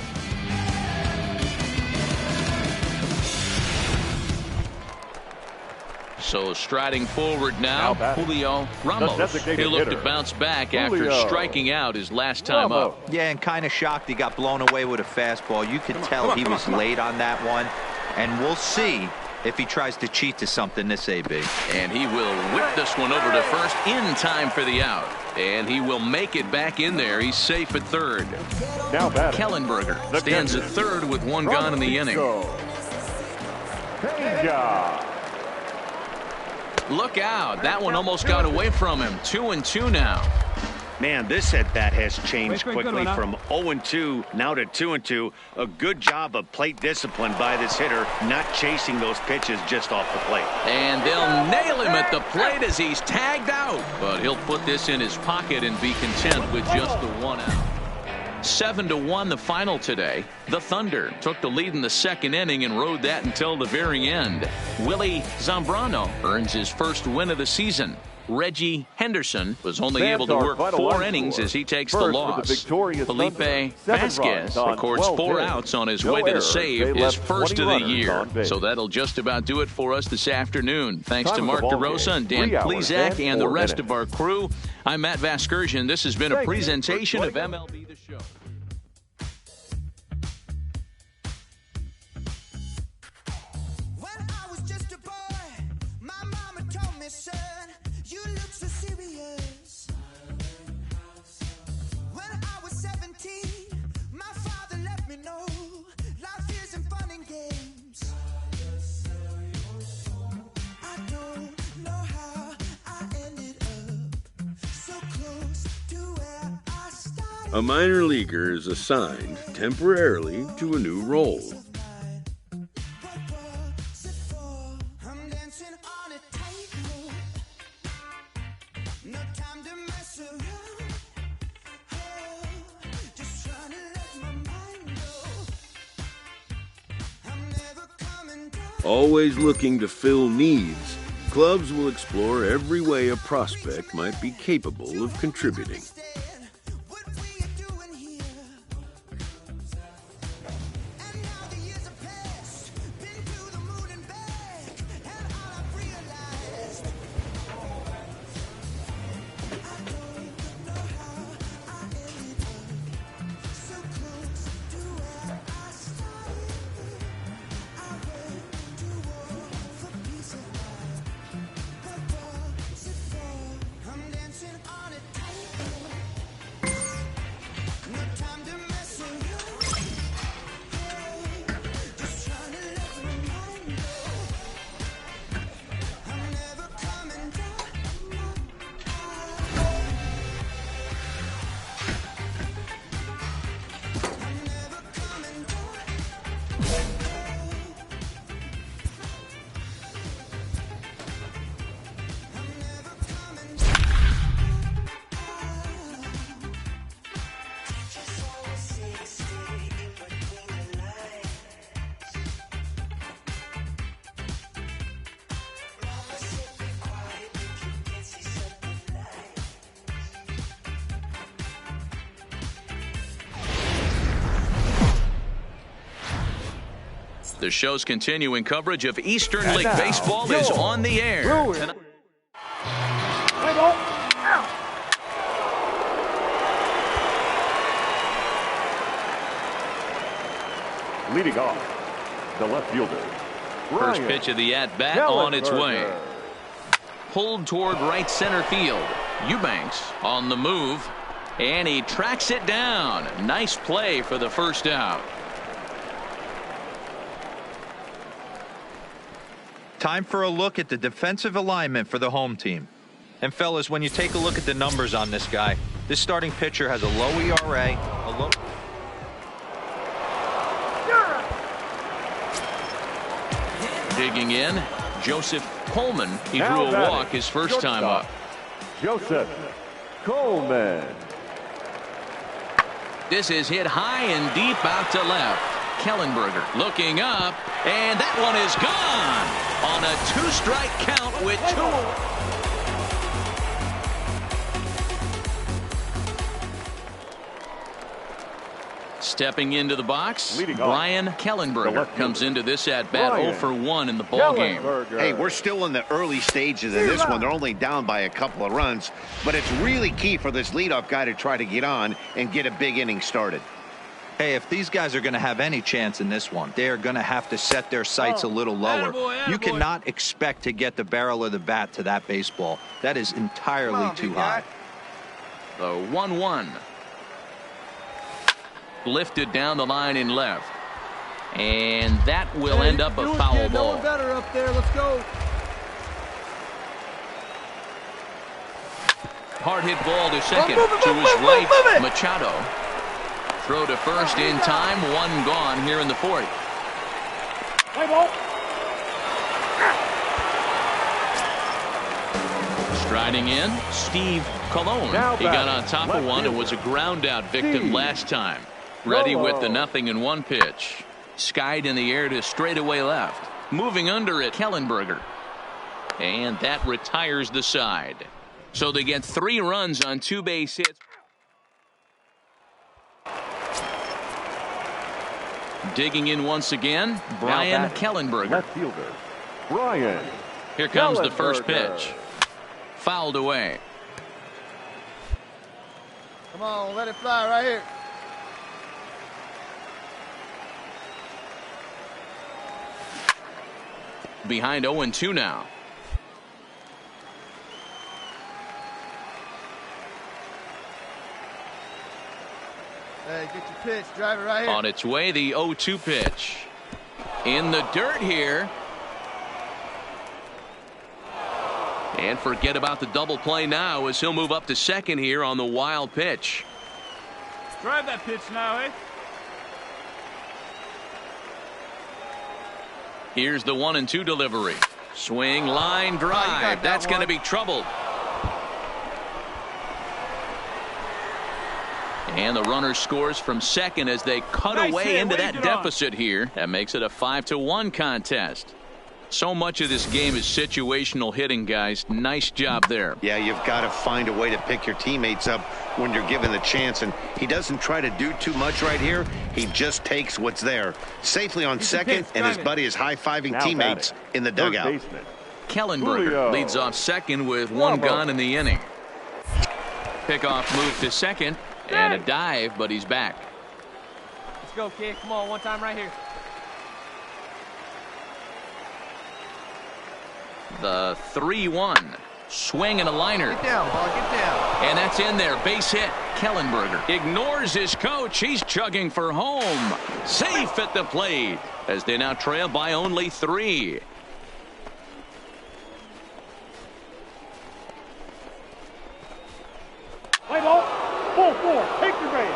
So striding forward now Julio Ramos. He'll look to bounce back after striking out his last time up. Yeah, and kind of shocked he got blown away with a fastball. You could tell he was late on that one. And we'll see if he tries to cheat to something this AB. And he will whip this one over to first in time for the out. And he will make it back in there. He's safe at third. Now Kellenberger stands at third with one gone in the inning. Look out. That one almost got away from him. 2-2 now. Man, this at-bat has changed quickly from 0-2 now to 2-2. A good job of plate discipline by this hitter, not chasing those pitches just off the plate. And they'll nail him at the plate as he's tagged out. But he'll put this in his pocket and be content with just the one out. 7-1 the final today. The Thunder took the lead in the second inning and rode that until the very end. Willie Zambrano earns his first win of the season. Reggie Henderson was only able to work 4 innings as he takes the loss. Felipe Vasquez records 4 outs on his way to the save, his first of the year. So that'll just about do it for us this afternoon. Thanks to Mark DeRosa and Dan Plezak and the rest of our crew. I'm Matt Vasgersian. This has been a presentation of MLB The Show. Close A minor leaguer is assigned temporarily to a new role. Always looking to fill needs, clubs will explore every way a prospect might be capable of contributing. The show's continuing coverage of Eastern League Baseball is on the air. Leading off, the left fielder. First pitch of the at-bat on its way. Pulled toward right center field. Eubanks on the move, and he tracks it down. Nice play for the first out. Time for a look at the defensive alignment for the home team. And fellas, when you take a look at the numbers on this guy, this starting pitcher has a low ERA, Digging in, Joseph Coleman. He drew a walk his first time up. Joseph Coleman. This is hit high and deep out to left. Kellenberger looking up, and that one is gone on a two-strike count with two. Stepping into the box, Brian Kellenberger comes into this at-bat 0 for 1 in the ballgame. Hey, we're still in the early stages of this one. They're only down by a couple of runs, but it's really key for this leadoff guy to try to get on and get a big inning started. Hey, if these guys are going to have any chance in this one, they are going to have to set their sights a little lower. You cannot expect to get the barrel of the bat to that baseball. That is entirely too high. The 1-1. Lifted down the line in left. And that will end up a foul ball. Better up there. Let's go. Hard hit ball to second. To his right, Machado. Throw to first in time. One gone here in the fourth. Striding in, Steve Colon. He got on top of one and was a ground out victim last time. Ready with the 0-1 pitch. Skied in the air to straightaway left. Moving under it, Kellenberger. And that retires the side. So they get 3 runs on 2 base hits. Digging in once again, Brian Kellenberger. Left fielder, Brian. Here comes the first pitch. Fouled away. Come on, let it fly right here. Behind 0-2 now. Hey, get your pitch. Drive it right here. On its way, the 0-2 pitch. In the dirt here. And forget about the double play now as he'll move up to second here on the wild pitch. Drive that pitch now, eh? Here's the 1-2 delivery. Swing, line drive. That's going to be troubled. And the runner scores from second as they cut away into that deficit here. That makes it a 5-1 contest. So much of this game is situational hitting, guys. Nice job there. Yeah, you've got to find a way to pick your teammates up when you're given the chance, and he doesn't try to do too much right here. He just takes what's there. Safely on second, and his buddy is high-fiving teammates in the dugout. Kellenberger leads off second with one gone in the inning. Pickoff move to second, and a dive, but he's back. Let's go, kid. Come on, one time right here. The 3-1. Swing and a liner. Get down, ball, get down. And that's in there. Base hit. Kellenberger ignores his coach. He's chugging for home. Safe at the plate as they now trail by only 3. Play ball. Full 4. Take your base.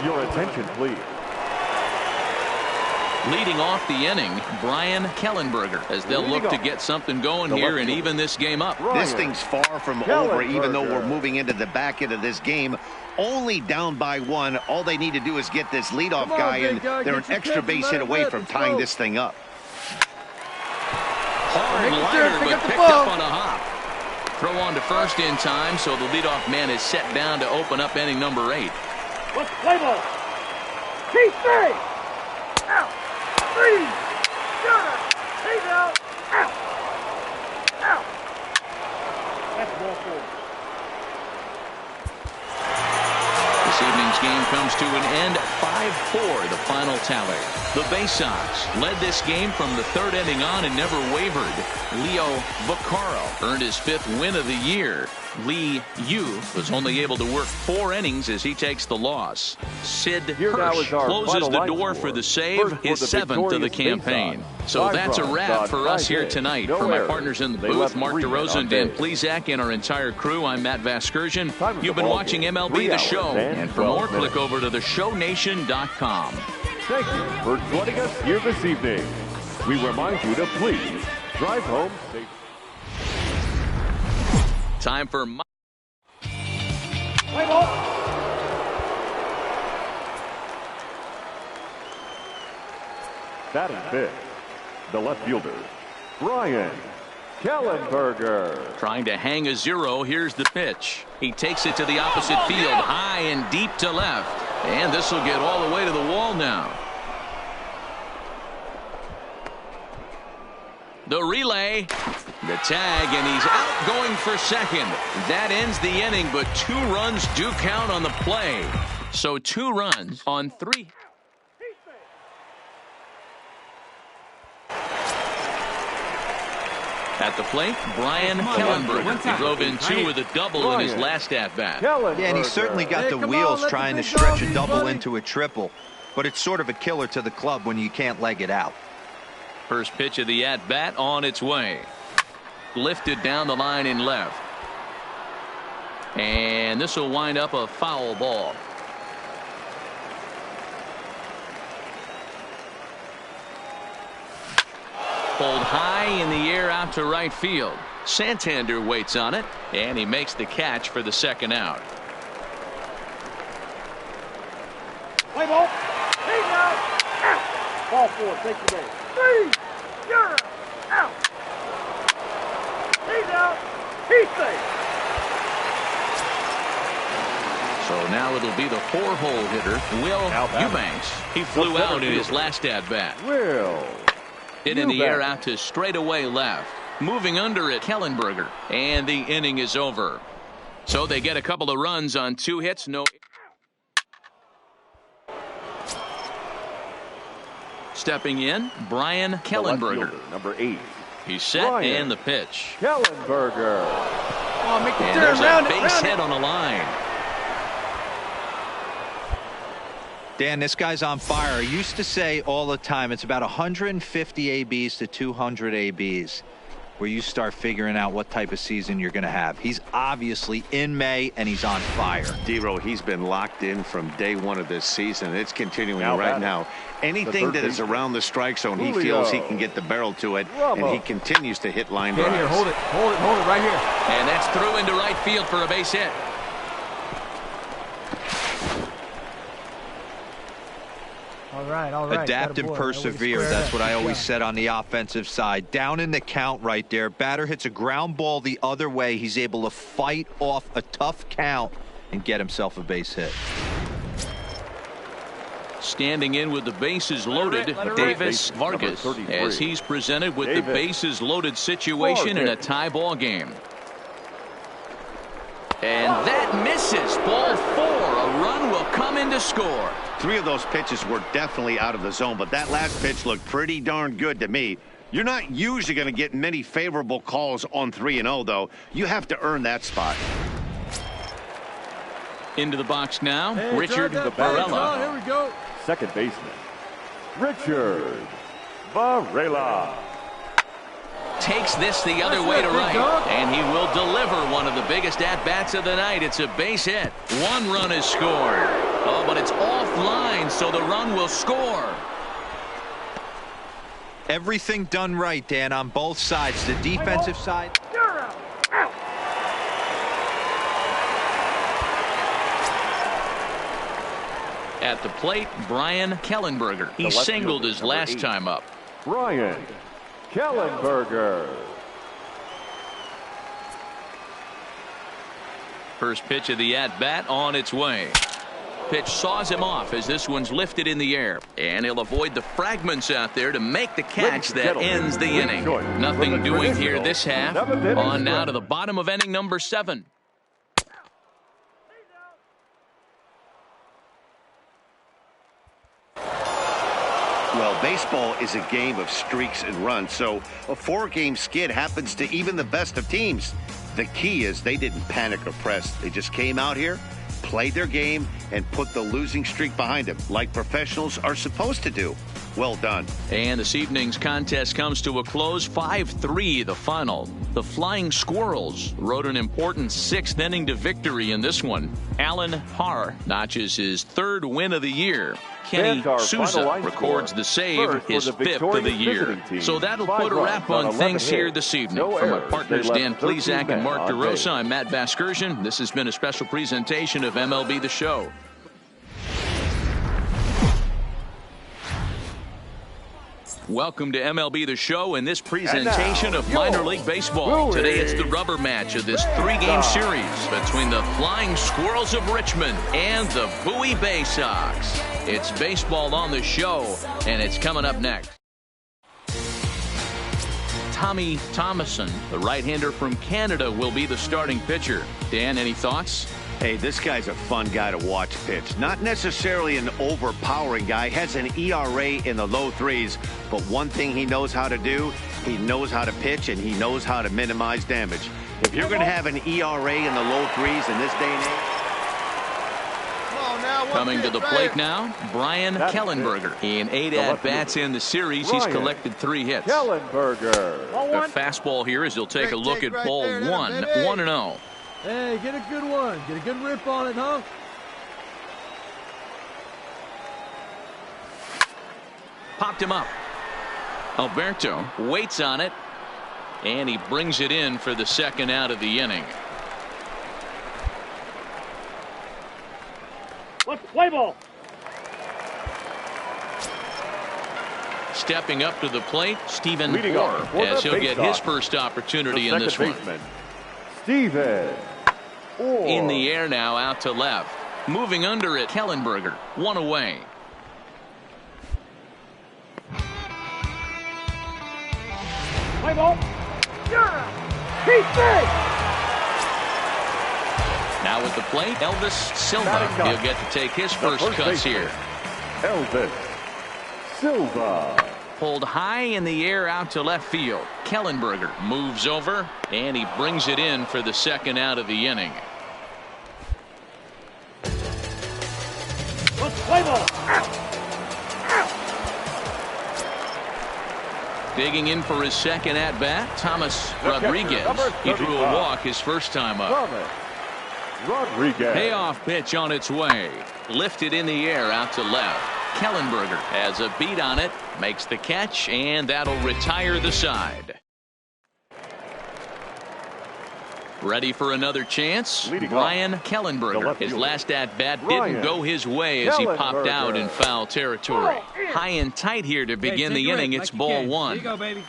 Your attention, please. Leading off the inning, Brian Kellenberger, as they'll look to get something going here and even this game up. This thing's far from over, even though we're moving into the back end of this game. Only down by 1. All they need to do is get this leadoff guy, and they're an extra base hit away from tying this thing up. Hard liner, but picked up on a hop. Throw on to first in time, so the leadoff man is set down to open up inning number 8. Let's play ball. Keep straight. Out. 3. Gunner. He's out. Out. Out. That's ball 4. This evening's game comes to an end. 5-4, the final tally. The Bay Sox led this game from the 3rd inning on and never wavered. Leo Vaccaro earned his 5th win of the year. Lee Yu was only able to work 4 innings as he takes the loss. Sid Hirsch closes the door for the save, his 7th of the campaign. So that's a wrap for us here tonight. For my partners in the booth, Mark DeRosa and Dan Plezak, and our entire crew, I'm Matt Vasgersian. You've been watching MLB The Show, and for more, click over to theshownation.com. Thank you for joining us here this evening. We remind you to please drive home safe. Time for Play ball. Batting 5th, the left fielder, Brian Kellenberger. Trying to hang a 0. Here's the pitch. He takes it to the opposite field, high and deep to left. And this will get all the way to the wall now. The relay, the tag, and he's out going for second. That ends the inning, but 2 runs do count on the play. So 2 runs on 3. At the plate, Brian Kellenberger. He drove in 2 with a double in his last at-bat. Yeah, and he certainly got the wheels trying to stretch a double into a triple. But it's sort of a killer to the club when you can't leg it out. First pitch of the at-bat on its way. Lifted down the line in left. And this will wind up a foul ball. Pulled high in the air out to right field. Santander waits on it, and he makes the catch for the second out. Play ball. He's out. Out. Ball 4. Take your base. 3. You're out. He's out. He's safe. So now it'll be the 4-hole hitter, Will Eubanks. He flew out in his last at-bat. Will Hit in the air out to straightaway left. Moving under it, Kellenberger. And the inning is over. So they get a couple of runs on 2 hits. No. Stepping in, Brian Kellenberger. Number 8. He's set and the pitch. Kellenberger. Oh, make the And turn there's round a it, base round hit it. on a line. Dan, this guy's on fire. I used to say all the time it's about 150 ABs to 200 ABs. where you start figuring out what type of season you're going to have. He's obviously in May, and he's on fire. D-Row, he's been locked in from day one of this season. It's continuing right now. Anything that is around the strike zone, he feels he can get the barrel to it, and he continues to hit line drives. Here, hold it right here. And that's through into right field for a base hit. All right. Adapt and persevere. That's what I always said on the offensive side. Down in the count right there. Batter hits a ground ball the other way. He's able to fight off a tough count and get himself a base hit. Standing in with the bases loaded, Davis Vargas, as he's presented with the bases loaded situation in a tie ball game. And that misses. Ball 4. A run will come in to score. 3 of those pitches were definitely out of the zone, but that last pitch looked pretty darn good to me. You're not usually going to get many favorable calls on 3-0, though. You have to earn that spot. Into the box now, Richard Varela. Here we go. Second baseman, Richard Varela. Takes this the other way to right, and he will deliver one of the biggest at-bats of the night. It's a base hit. 1 run is scored. Oh, but it's offline, so the run will score. Everything done right, Dan, on both sides. The defensive side. At the plate, Brian Kellenberger. He singled his last time up. Brian Kellenberger. First pitch of the at-bat on its way. Pitch saws him off as this one's lifted in the air. And he'll avoid the fragments out there to make the catch that ends the inning. Nothing doing here this half. On now to the bottom of inning number 7. Well, baseball is a game of streaks and runs, so a 4-game skid happens to even the best of teams. The key is they didn't panic or press. They just came out here, played their game, and put the losing streak behind them, like professionals are supposed to do. Well done. And this evening's contest comes to a close. 5-3 the final. The Flying Squirrels rode an important 6th inning to victory in this one. Alan Haar notches his 3rd win of the year. Kenny Souza records the save, his 5th of the year. So that'll put a wrap on things here this evening. From our partners Dan Plesac and Mark DeRosa, I'm Matt Vasgersian. This has been a special presentation of MLB The Show. Welcome to MLB The Show and this presentation of minor league baseball. Today it's the rubber match of this 3-game series between the Flying Squirrels of Richmond and the Bowie Bay Sox. It's baseball on the show, and it's coming up next. Tommy Thomason, the right-hander from Canada, will be the starting pitcher. Dan, any thoughts? Hey, this guy's a fun guy to watch pitch. Not necessarily an overpowering guy. Has an ERA in the low 3s. But one thing he knows how to do, he knows how to pitch, and he knows how to minimize damage. If you're going to have an ERA in the low 3s in this day and age. Coming to the plate now, Brian Kellenberger. In 8 at-bats in the series, he's collected 3 hits. Kellenberger. The fastball here as he'll take a look at ball 1, 1-0. Hey, get a good one. Get a good rip on it, huh? Popped him up. Alberto waits on it, and he brings it in for the 2nd out of the inning. Let's play ball. Stepping up to the plate, Stephen Orr, as he'll get his first opportunity in this one. Stephen Orr. In the air now, out to left. Moving under it, Kellenberger, 1 away. Play ball. He's big. Now at the plate, Elvis Silva. He'll get to take his first cuts here. Elvis Silva. Pulled high in the air out to left field. Kellenberger moves over, and he brings it in for the 2nd out of the inning. Let's play ball. Digging in for his second at-bat, Thomas Rodriguez. He drew a walk his first time up. Thomas Rodriguez. Payoff pitch on its way. Lifted in the air out to left. Kellenberger has a beat on it, makes the catch, and that'll retire the side. Ready for another chance? Brian Kellenberger. His last at-bat didn't go his way as he popped out in foul territory. High and tight here to begin the inning. It's ball one. Here you go, baby.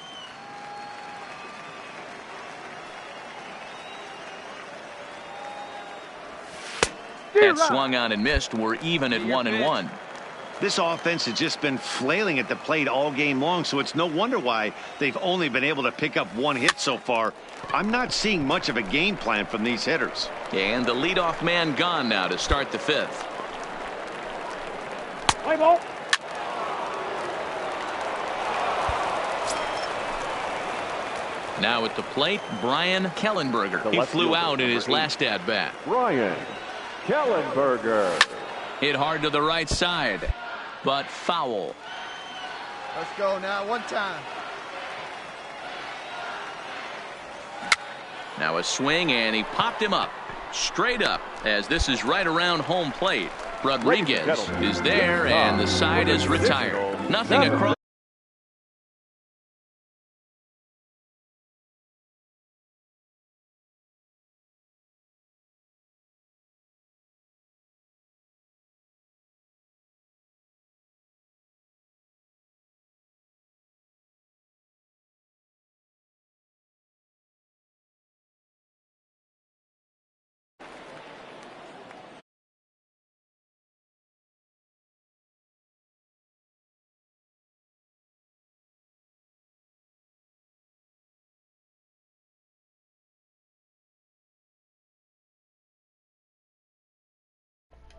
That swung on and missed. We're even at 1-1. This offense has just been flailing at the plate all game long, so it's no wonder why they've only been able to pick up one hit so far. I'm not seeing much of a game plan from these hitters. And the leadoff man gone now to start the fifth. Play ball. Now at the plate, Brian Kellenberger. He flew out in his last at-bat. Brian Kellenberger. Hit hard to the right side, but foul. Let's go now, one time. Now a swing, and he popped him up. Straight up, as this is right around home plate. Rodriguez is there, and the side is retired. Nothing across.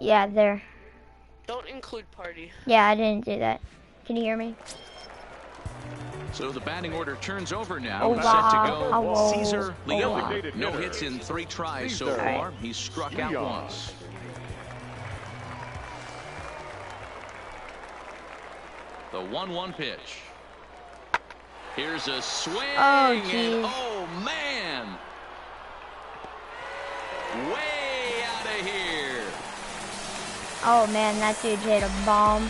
Yeah, there. Don't include party. Yeah, I didn't do that. Can you hear me? So the batting order turns over now. Oh, Set wow. to go. Oh, Caesar Leon. wow. No hits in 3 tries so far. He's struck out once. The 1-1 pitch. Here's a swing. Oh, geez. And oh, man. Way out of here. Oh, man, that dude hit a bomb.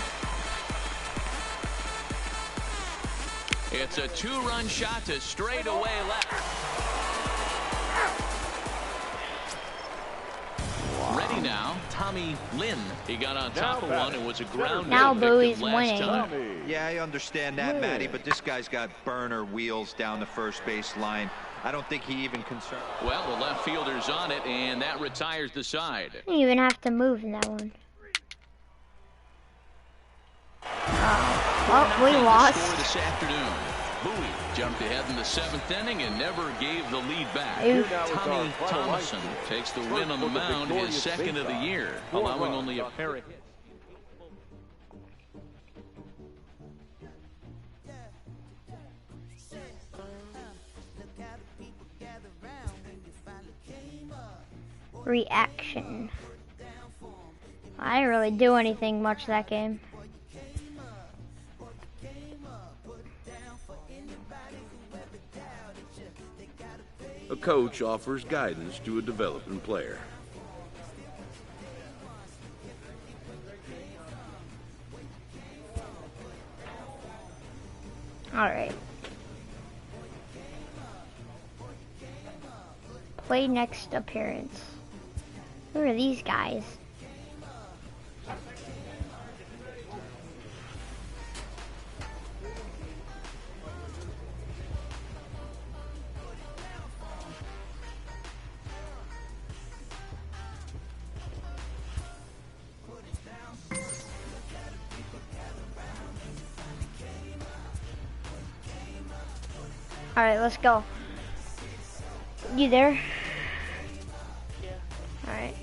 It's a 2-run shot to straightaway left. Ready now, Tommy Lynn. He got on top of one and was a ground now victim Bowie's last winning. time. Yeah, I understand that, Matty, but this guy's got burner wheels down the first base line. I don't think he even concerned. Well, the left fielder's on it, and that retires the side. You didn't even have to move in that one. Oh, we lost. This afternoon. Bowie jumped ahead in the 7th inning and never gave the lead back. Tommy Thomason takes the win on the mound, his second of the year, allowing only a pair of hits. Reaction. I didn't really do anything much that game. A coach offers guidance to a developing player. All right. Play next appearance. Who are these guys? All right, let's go. You there? Yeah. All right.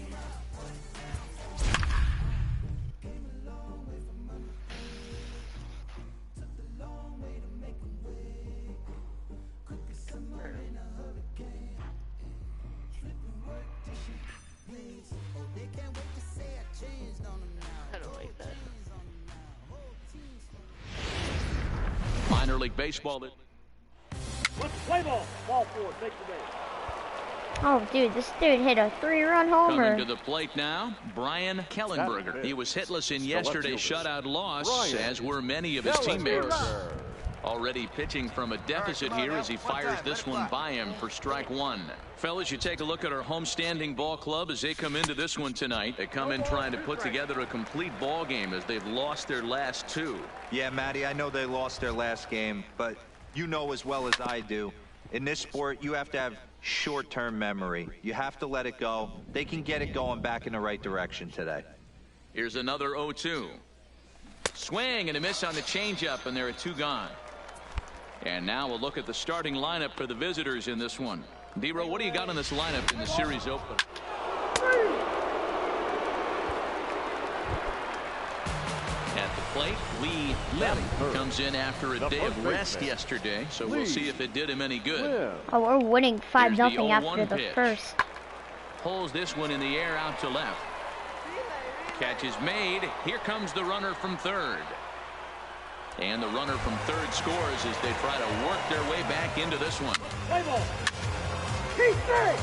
I don't like that. Minor league baseball. Let's play ball. Ball 4, take the base. Oh, dude, this dude hit a 3-run homer. Coming to the plate now, Brian Kellenberger. He was hitless in yesterday's shutout loss, as were many of his teammates. Already pitching from a deficit here as he fires this one by him for strike one. Fellas, you take a look at our homestanding ball club as they come into this one tonight. They come in trying to put together a complete ball game as they've lost their last two. Yeah, Matty, I know they lost their last game, but you know as well as I do, in this sport, you have to have short-term memory. You have to let it go. They can get it going back in the right direction today. Here's another 0-2. Swing and a miss on the changeup, and there are two gone. And now we'll look at the starting lineup for the visitors in this one. D-Row, what do you got in this lineup in the series opener? At the plate, Lee Lim comes in after a day of rest yesterday, so we'll see if it did him any good. Oh, we're winning 5-0 Here's the after the pitch. first. Pulls this one in the air out to left. Catch is made. Here comes the runner from third. And the runner from third scores as they try to work their way back into this one. Play ball. Keep third.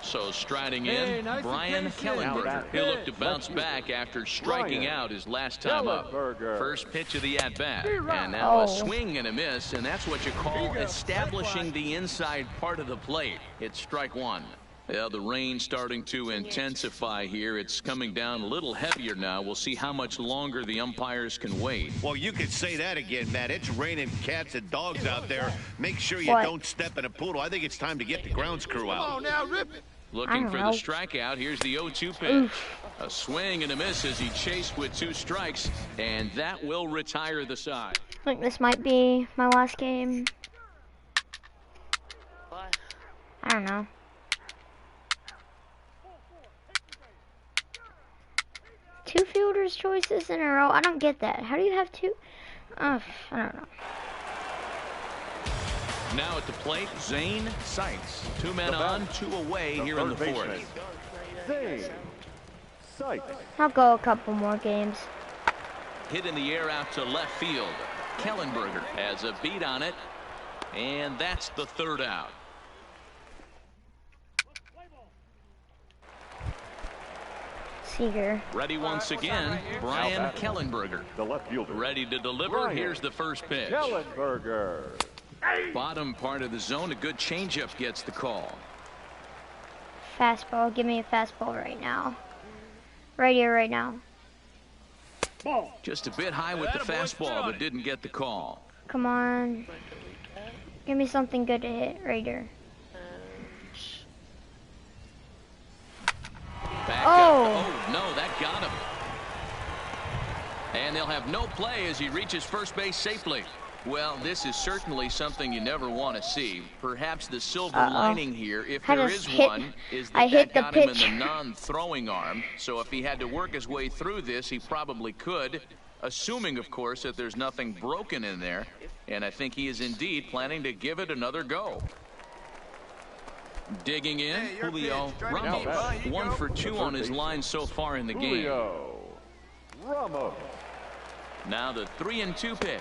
So striding in, Brian Kellenberger. He'll look to bounce back after striking out his last time up. First pitch of the at-bat. And now a swing and a miss, and that's what you call establishing the inside part of the plate. It's strike one. Yeah, the rain starting to intensify here. It's coming down a little heavier now. We'll see how much longer the umpires can wait. Well, you could say that again, Matt. It's raining cats and dogs out there. Make sure you don't step in a poodle. I think it's time to get the grounds crew out. Come on now, rip it. Looking for the strikeout. Here's the 0-2 pitch. A swing and a miss as he chased with two strikes, and that will retire the side. I think this might be my last game. What? I don't know. Two fielders choices in a row. I don't get that. How do you have two? I don't know. Now at the plate, Zane Sykes. Two men on, two away here in the fourth. Zane Sykes. I'll go a couple more games. Hit in the air out to left field. Kellenberger has a beat on it, and that's the third out. Seager. Ready once again, Brian Kellenberger. The left fielder. Ready to deliver. Here's the first pitch. Kellenberger. Bottom part of the zone, a good changeup gets the call. Fastball. Give me a fastball right now. Right here, right now. Ball. Just a bit high with the fastball, but didn't get the call. Come on. Give me something good to hit right here. Back up. Oh, no, that got him. And they'll have no play as he reaches first base safely. Well, this is certainly something you never want to see. Perhaps the silver lining here, if there is one, is that got him in the non-throwing arm. So if he had to work his way through this, he probably could, assuming, of course, that there's nothing broken in there. And I think he is indeed planning to give it another go. Digging in, Julio Ramos. 1 for 2 on his line so far in the game. Julio Ramos. Now the 3-2 pitch.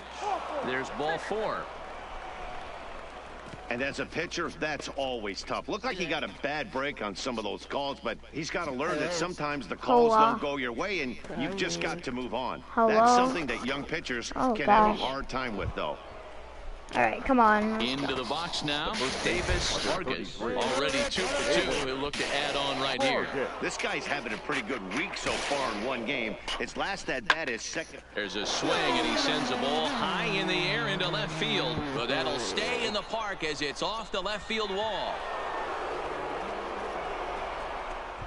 There's ball 4. And as a pitcher, that's always tough. Looked like he got a bad break on some of those calls, but he's got to learn that sometimes the calls don't go your way, and you've just got to move on. That's something that young pitchers can have a hard time with, though. All right, come on. Into the box now, Davis Vargas. Already 2 for 2. He'll look to add on right here. This guy's having a pretty good week so far in one game. His last at-bat is second. There's a swing, and he sends a ball high in the air into left field. But that'll stay in the park as it's off the left field wall.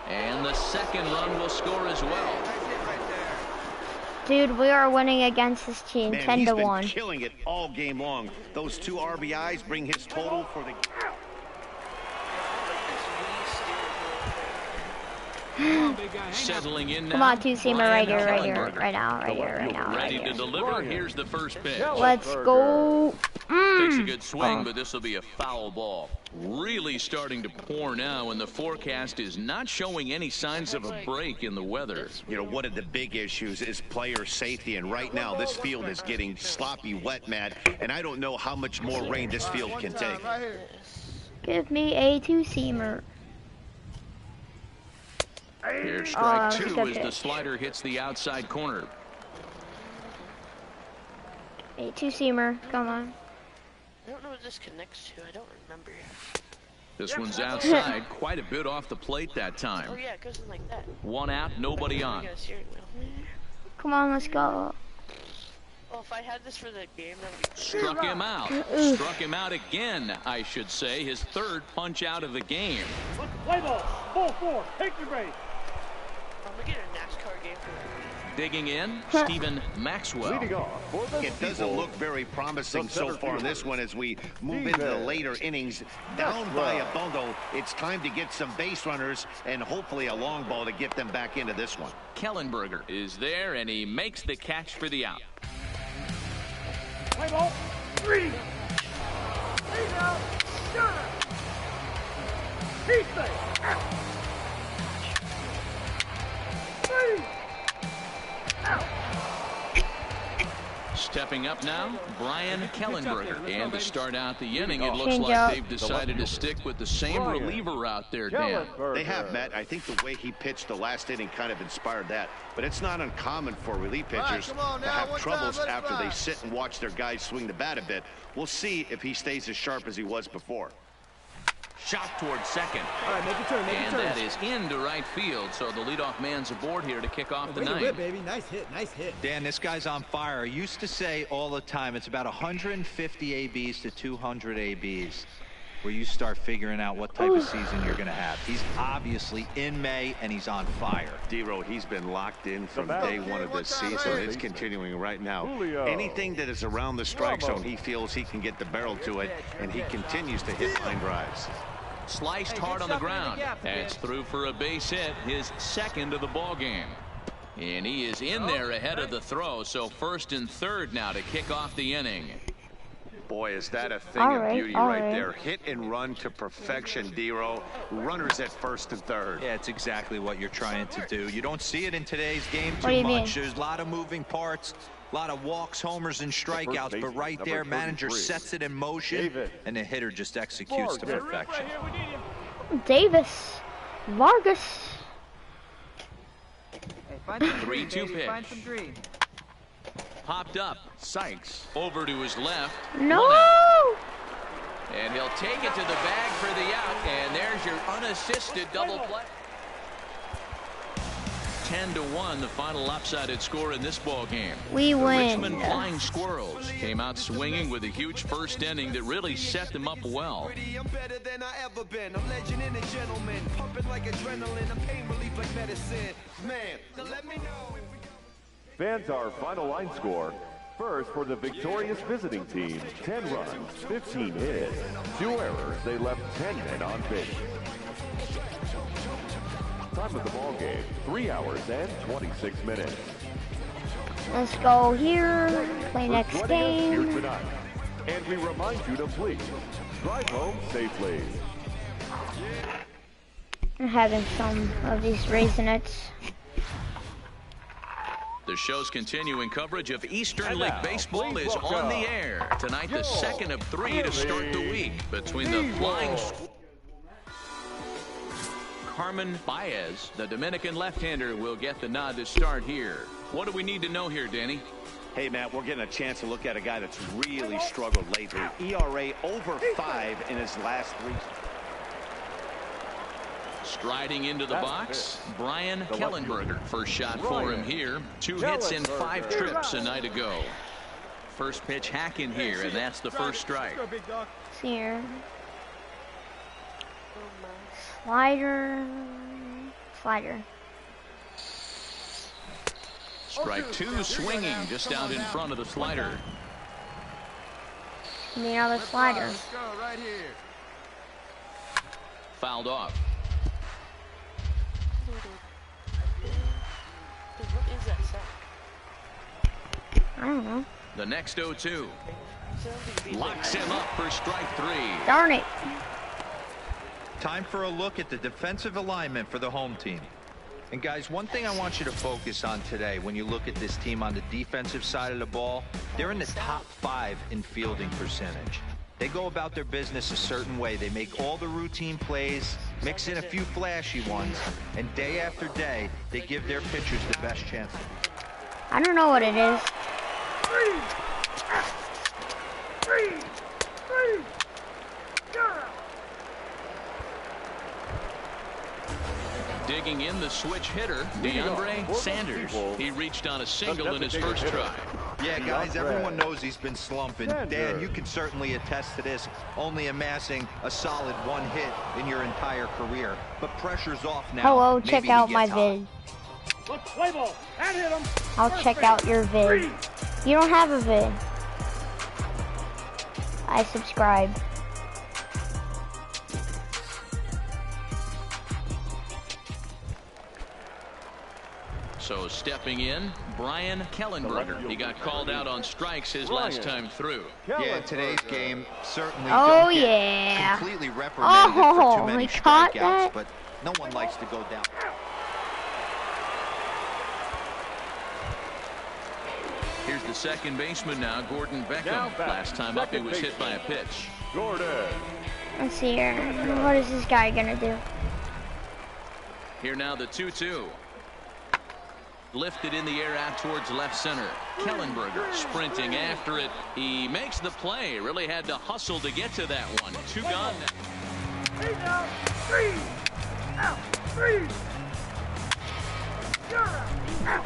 And the second run will score as well. Dude, we are winning against this team, 10-1. He's been killing it all game long. Those 2 RBIs bring his total for the... Settling in now. Come on, two-seamer right here, right here, Kellenberger. right now, right here, right now, right Ready to here. deliver. Here's the first pitch. Let's go. Takes a good swing, but this will be a foul ball. Really starting to pour now, and the forecast is not showing any signs of a break in the weather. You know, one of the big issues is player safety, and right now this field is getting sloppy wet, Matt, and I don't know how much more rain this field can take. Give me a two-seamer. Here's strike two as the slider hits the outside corner. A two-seamer, come on. I don't know what this connects to. I don't remember. This one's outside, quite a bit off the plate that time. Oh yeah, it goes in like that. One out, nobody on. Come on, let's go. Well, if I had this for the game, that would be Struck him out. Struck him out again, I should say. His third punch out of the game. Play ball. Ball 4. Take your base. I'm gonna get a NASCAR game for that. Digging in, Stephen Maxwell. It doesn't look very promising so far in this one as we move into the later innings. Down by a bundle, it's time to get some base runners and hopefully a long ball to get them back into this one. Kellenberger is there, and he makes the catch for the out. Play ball. 3. He's out. Got it. He's safe. 3. Stepping up now, Brian Kellenberger. And to start out the inning, it looks like they've decided to stick with the same reliever out there, Dan. They have, Matt. I think the way he pitched the last inning kind of inspired that. But it's not uncommon for relief pitchers to have troubles after they sit and watch their guys swing the bat a bit. We'll see if he stays as sharp as he was before. Shot towards second. All right, make a turn, make a turn. And that is into right field, so the leadoff man's aboard here to kick off the Way to ninth. whip, baby. Nice hit, nice hit. Dan, this guy's on fire. I used to say all the time, it's about 150 ABs to 200 ABs where you start figuring out what type of season you're going to have. He's obviously in May, and he's on fire. D-Row, he's been locked in from day one of this season. It's continuing right now. Anything that is around the strike zone, he feels he can get the barrel to it, and he continues to hit line drives. Sliced hard on the ground. That's through for a base hit, his second of the ball game. And he is in there ahead of the throw, so first and third now to kick off the inning. Boy, is that a thing of beauty right there. Hit and run to perfection, D-Row. Runners at first and third. Yeah, it's exactly what you're trying to do. You don't see it in today's game too much. There's a lot of moving parts, a lot of walks, homers, and strikeouts, but right there, manager sets it in motion, and the hitter just executes to perfection. Davis. Vargas. 3-2 pitch. Popped up. Sykes over to his left. No! And he'll take it to the bag for the out, and there's your unassisted double play. 10-1, the final lopsided score in this ball game. We win. Richmond Flying Squirrels came out swinging with a huge first inning that really set them up well. I'm better than I ever been. I'm legend and a gentleman, pumping like adrenaline. I'm pain relief like medicine. Man, let me know. Fans, our final line score. First, for the victorious visiting team, 10 runs, 15 hits, 2 errors. They left 10 men on base. Time of the ball game, 3 hours and 26 minutes. Let's go here. Play next game. Here tonight. And we remind you to please drive home safely. I'm having some of these Raisinets. The show's continuing coverage of Eastern League Baseball is on the air. Tonight, the second of 3 to start the week between the Flying Carmen Baez, the Dominican left-hander, will get the nod to start here. What do we need to know here, Danny? Hey, Matt, we're getting a chance to look at a guy that's really struggled lately. ERA over 5 in his last 3. Striding into the box, Brian Kellenberger. First shot for him here. 2 hits in 5 trips a night ago. First pitch hacking here, and that's the first strike. Here. Slider. Strike 2 swinging just out in front of the slider. Now the slider. Fouled off. I don't know. The next 0-2. Locks him up for strike 3. Darn it. Time for a look at the defensive alignment for the home team. And guys, one thing I want you to focus on today when you look at this team on the defensive side of the ball, they're in the top 5 in fielding percentage. They go about their business a certain way. They make all the routine plays, mix in a few flashy ones, and day after day, they give their pitchers the best chance. I don't know what it is. Digging in the switch hitter, DeAndre Sanders. He reached on a single in his first try. Yeah, guys, everyone knows he's been slumping. Dan, you can certainly attest to this, only amassing a solid 1 hit in your entire career. But pressure's off now. Hello, check out my vid. I'll check out your vid. You don't have a vid. I subscribe. So stepping in, Brian Kellenberger. He got called out on strikes his last time through. Yeah, today's game certainly don't get completely reprimanded for too many strikeouts, but no one likes to go down. Here's the second baseman now, Gordon Beckham. Last time up, he was hit by a pitch. Let's see here. What is this guy gonna do? Here now the 2-2. Lifted in the air out towards left center. Kellenberger sprinting after it. He makes the play. Really had to hustle to get to that one. 2 gone. 3 down, 3 out, 3. You're out.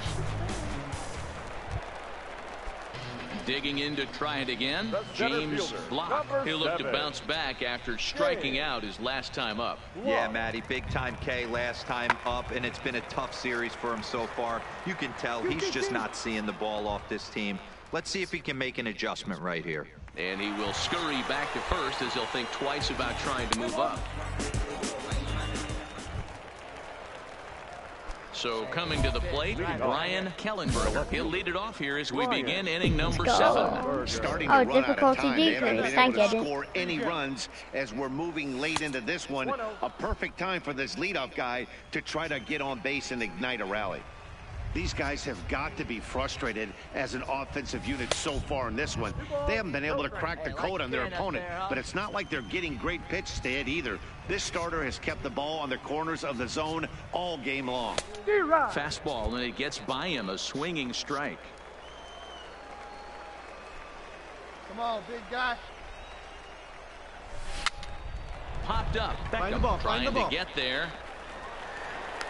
Digging in to try it again. James Block. He'll look to bounce back after striking out his last time up. Yeah, Matty, big time K last time up, and it's been a tough series for him so far. You can tell he's just not seeing the ball off this team. Let's see if he can make an adjustment right here. And he will scurry back to first as he'll think twice about trying to move up. So coming to the plate, Brian Kellenberger. He'll lead it off here as we begin inning number 7. Starting to run out of time. They haven't been able to get score any runs as we're moving late into this one. A perfect time for this leadoff guy to try to get on base and ignite a rally. These guys have got to be frustrated as an offensive unit so far in this one. They haven't been able to crack the code on their opponent, but it's not like they're getting great pitches to hit either. This starter has kept the ball on the corners of the zone all game long. Fastball, and it gets by him, a swinging strike. Come on, big guy. Popped up. Beckham trying to get there.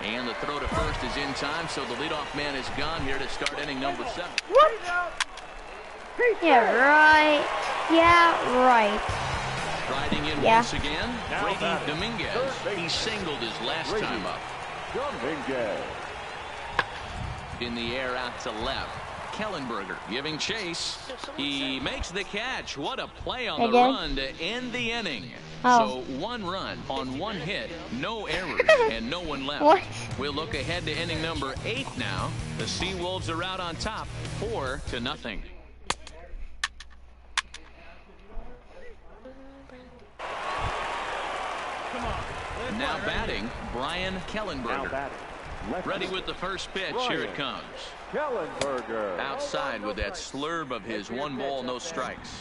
And the throw to first is in time, so the leadoff man is gone here to start inning number 7. What? Yeah, right. Yeah, right. Striding in once again, Brady Dominguez. He singled his last time up. Dominguez. In the air out to left. Kellenberger giving chase. He makes the catch. What a play on the run to end the inning. So 1 run on 1 hit, no errors, and no one left. What? We'll look ahead to inning number 8 now. The Seawolves are out on top, 4-0. Now batting, Brian Kellenberger. Ready with the first pitch. Here it comes. Kellenberger. Outside with that slurve of his. 1 ball, no strikes.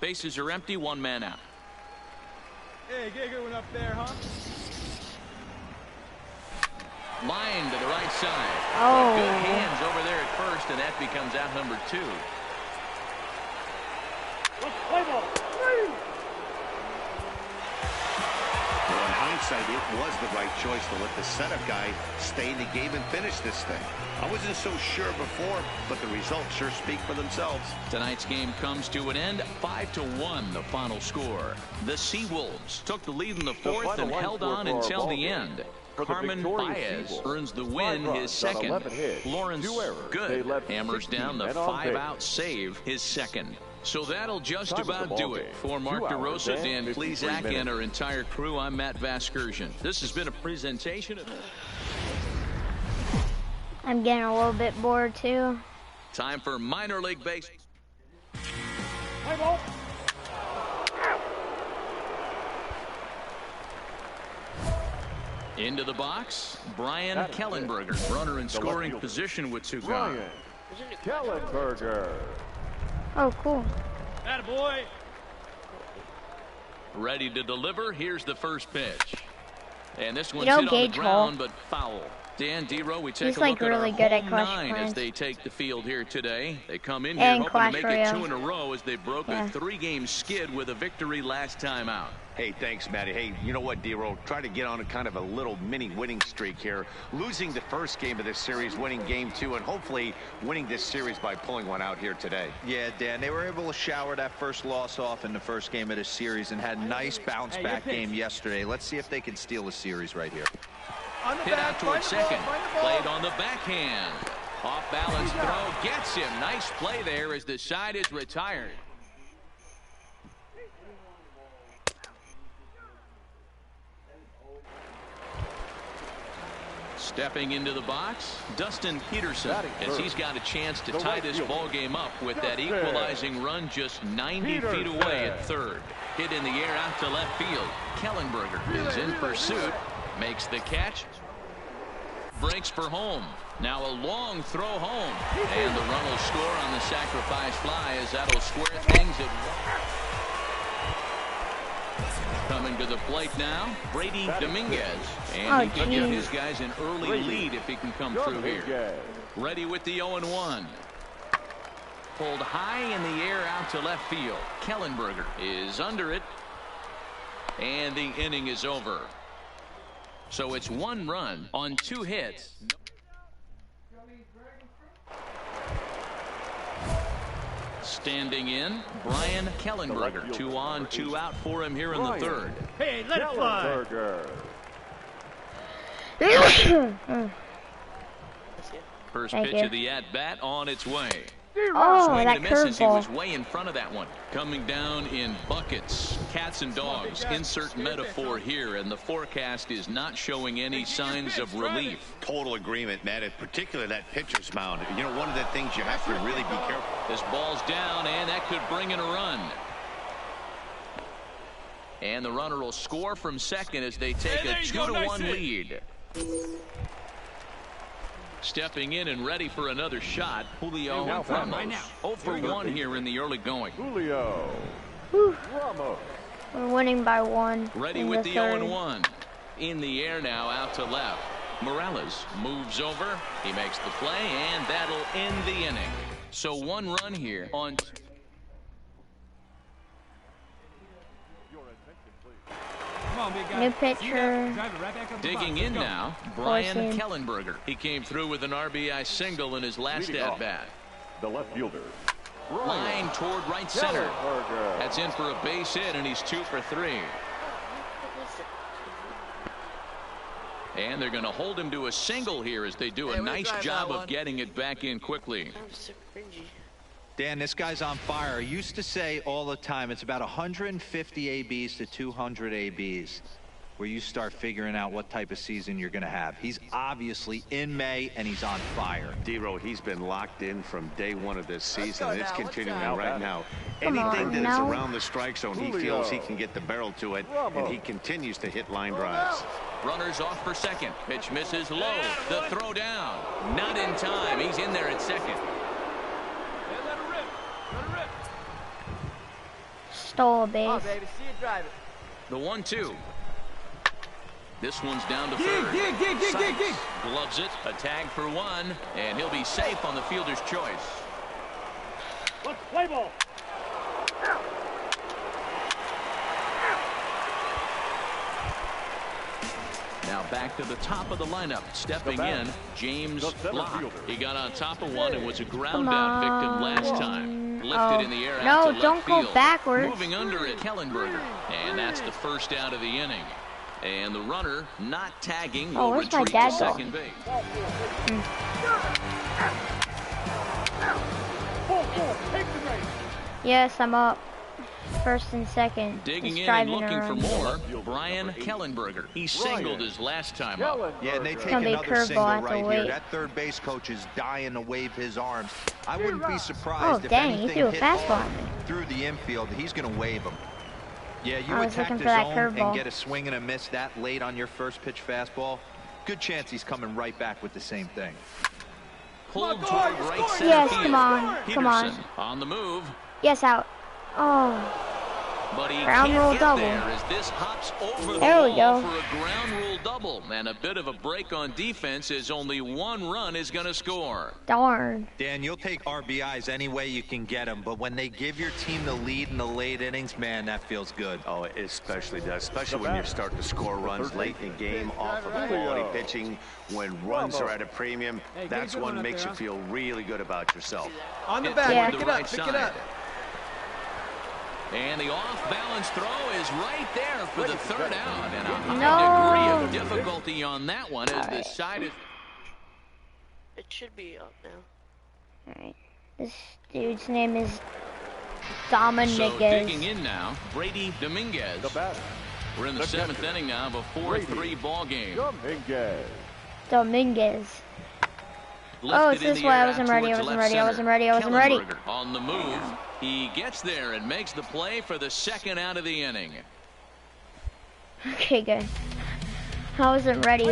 Bases are empty, 1 man out. Hey, get a good one up there, huh? Line to the right side. Oh. Good hands over there at first, and that becomes out number 2. Well, in hindsight, it was the right choice to let the setup guy stay in the game and finish this thing. I wasn't so sure before, but the results sure speak for themselves. Tonight's game comes to an end, 5-1 the final score. The Seawolves took the lead in the 4th and held on until the end. Carmen Baez earns the win, his second. Lawrence Good hammers down the 5-out save, his second. So that'll just Time of the about ball do it. game. For Mark 2 hours DeRosa, and Dan 53 Plesac, minutes. and our entire crew, I'm Matt Vasgersian. This has been a presentation of... I'm getting a little bit bored too. Time for minor league base. Play ball. Into the box, Brian Kellenberger, runner in scoring position with 2 guys. Kellenberger. Oh, cool. Attaboy. Ready to deliver. Here's the first pitch. And this one's You know, hit on the Gage ground, Hall. but foul. Dan Dero, we take He's a like look really at good our at home Clash 9 Clans. as they take the field here today. They come in here And hoping Clash to make it Royale. 2 in a row as they broke a 3-game skid with a victory last time out. Hey, thanks, Matty. Hey, you know what, Dero? Try to get on a kind of a little mini winning streak here. Losing the first game of this series, winning game 2, and hopefully winning this series by pulling one out here today. Yeah, Dan, they were able to shower that first loss off in the first game of this series and had a nice bounce-back game yesterday. Let's see if they can steal a series right here. Hit out towards second. Played on the backhand. Off balance throw gets him. Nice play there as the side is retired. Stepping into the box, Dustin Peterson, as he's got a chance to tie this ball game up with that equalizing run just 90 feet away at third. Hit in the air out to left field. Kellenberger is in pursuit, makes the catch, breaks for home. Now a long throw home, and the run will score on the sacrifice fly as that'll square things at... Coming to the plate now, Brady Dominguez. And he can give his guys an early lead if he can come through here. Ready with the 0-1. Pulled high in the air out to left field. Kellenberger is under it. And the inning is over. So it's 1 run on 2 hits. Standing in, Brian Kellenberger. 2 on, 2 out for him here in the third. Hey, let it fly. First pitch of the at-bat on its way. Oh, Swing that and a misses. He curveball. was way in front of that one. Coming down in buckets, cats and dogs. Insert metaphor here, and the forecast is not showing any signs of relief. Total agreement, Matt, in particular that pitcher's mound. You know, one of the things you have to really be careful. This ball's down, and that could bring in a run. And the runner will score from second as they take a 2-1 lead. Stepping in and ready for another shot, Julio Ramos. 0 for 1 here in the early going. Julio Ramos. We're winning by 1. Ready with the 0-1. In the air now, out to left. Morales moves over. He makes the play, and that'll end the inning. So 1 run here on... New pitcher. Digging in now, Brian Kellenberger. He came through with an RBI single in his last at-bat. The left fielder. Line toward right center. That's in for a base hit, and he's 2 for 3. And they're going to hold him to a single here as they do a nice job of getting it back in quickly. Dan, this guy's on fire. I used to say all the time, it's about 150 ABs to 200 ABs where you start figuring out what type of season you're going to have. He's obviously in May, and he's on fire. Dero, he's been locked in from day 1 of this season, and it's continuing right now. Come Anything on, that is now. around the strike zone, he feels he can get the barrel to it, and he continues to hit line drives. Runners off for second. Pitch misses low. The throw down. Not in time. He's in there at second. Stole a base. Oh, baby, see you drive it. The 1-2. This one's down to third. Dig. Gloves it. A tag for 1, and he'll be safe on the fielder's choice. Let's play ball. Now back to the top of the lineup. Stepping in, James Block. He got on top of one and was a ground out victim last time. Lifted in the air out to left don't field. go backwards. Moving under it, Kellenberger. And that's the first out of the inning. And the runner not tagging will where's my retreat dad to going? second base. Pull, take the race. Yes, I'm up. First and second. Digging Just in and driving looking around. for more, Brian Kellenberger. He singled his last time up. Yeah, and they It's take gonna be a another curveball, single I have to right here. wait. That third base coach is dying to wave his arms. I wouldn't be Oh, surprised if dang, he anything threw a hit fastball hard at me. through the infield. He's going to wave him. Yeah, you I was attack looking the for that zone and curveball. get a swing and a miss that late on your first pitch fastball. Good chance he's coming right back with the same thing. Pulled toward right center Yes, field. come on, come on. Peterson on the move. Yes, out. Oh. But he Ground can't rule get double. there as this hops over the There we wall go. for a ground rule double. And a bit of a break on defense as only one run is going to score. Darn. Dan, you'll take RBIs any way you can get them, but when they give your team the lead in the late innings, man, that feels good. Oh, it especially does, especially when you start to score runs late in the game off of quality pitching. When runs are at a premium, that's what makes you feel really good about yourself. On the Hit back, toward pick the it up, right pick it side. up. And the off-balance throw is right there for the third out. And a high No. degree of difficulty on that one as the side is... It should be up now. Alright. This dude's name is So Dominguez. digging in now, Brady Dominguez. The batter. We're in the seventh inning now of a 4-3 ball game. Dominguez. Left Oh, it it's in this the way. air I out wasn't ready. I towards wasn't left ready. I center. wasn't ready. I wasn't ready. Kellenberger on the move. He gets there and makes the play for the second out of the inning. Okay, good. I wasn't ready.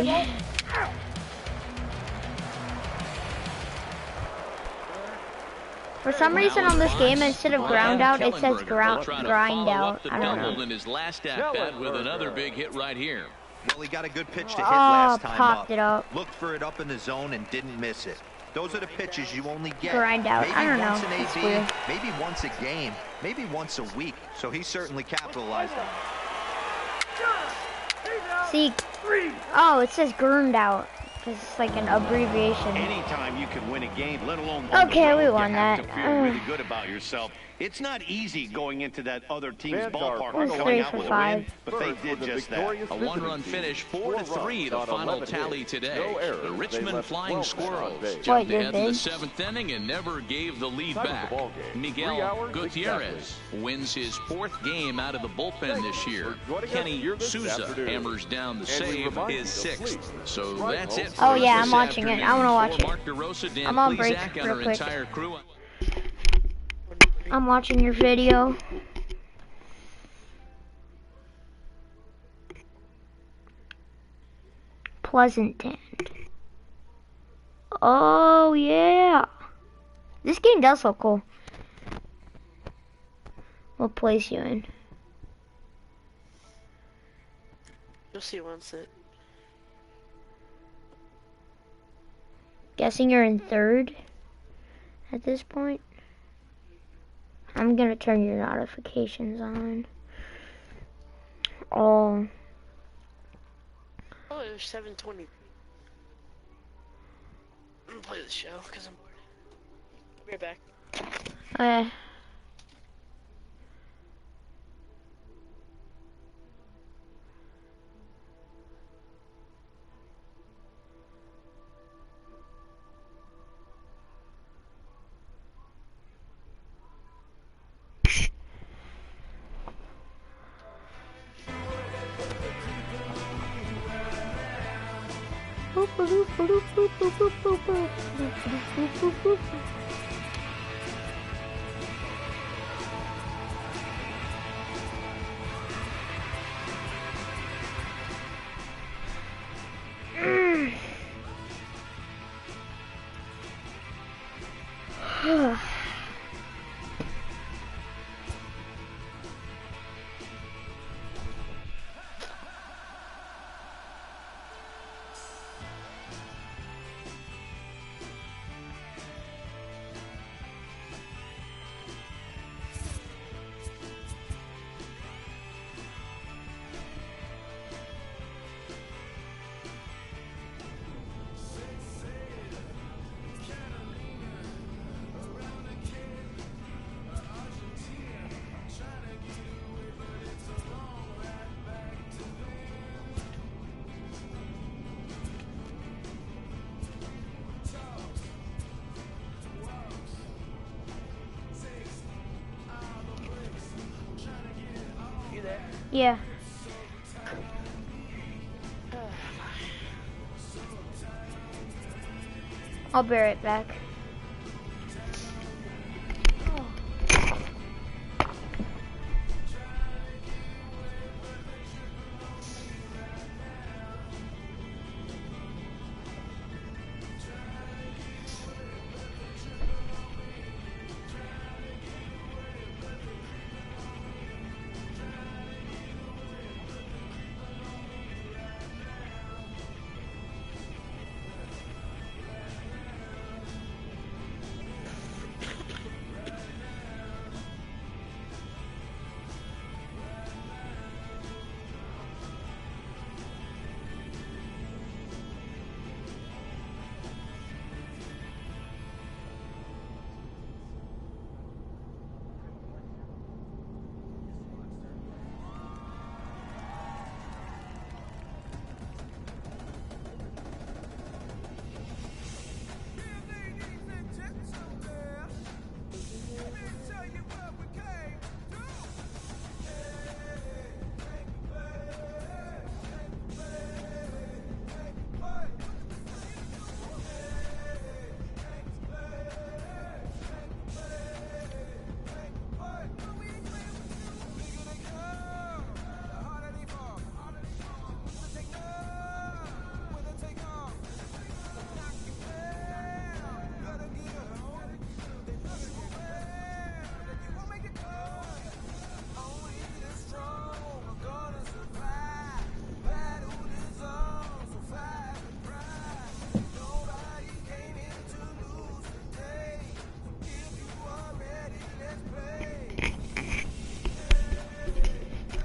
For some reason on this game, instead of ground out, it says grind out. I don't know. In his last at bat with another big hit right here. Well, he got a good pitch to hit Oh, last time popped it up. Looked for it up in the zone and didn't miss it. Those are the pitches you only get. Grind out. Maybe I don't once know. an It's AB, weird. maybe once a game, maybe once a week. So he certainly capitalized on it. See, oh, it says grind out. It's like an abbreviation. Anytime you can win a game, let alone Okay, we you won have that. to feel really good about yourself. It's not easy going into that other team's Fans are ballpark finally and coming out 3 with for a win, 5. but they did just that. A one-run finish, 4-3, the final tally today. The Richmond Flying Squirrels jumped ahead in the seventh inning and never gave the lead back. Miguel Gutierrez wins his fourth game out of the bullpen this year. Kenny Souza hammers down the save, his sixth. So that's it for Oh, us yeah, this I'm watching it. I wanna watch afternoon. it. For Mark DeRosa, Dan I'm on break Plesac, and real our quick. entire crew. I'm watching your video. Pleasant End. Oh, yeah. This game does look cool. What place you in? You'll see once it. Guessing you're in third at this point. I'm gonna turn your notifications on. Oh. Oh, it was 7:20. I'm gonna play the show because I'm bored. Be right back. Yeah. I'll be right back.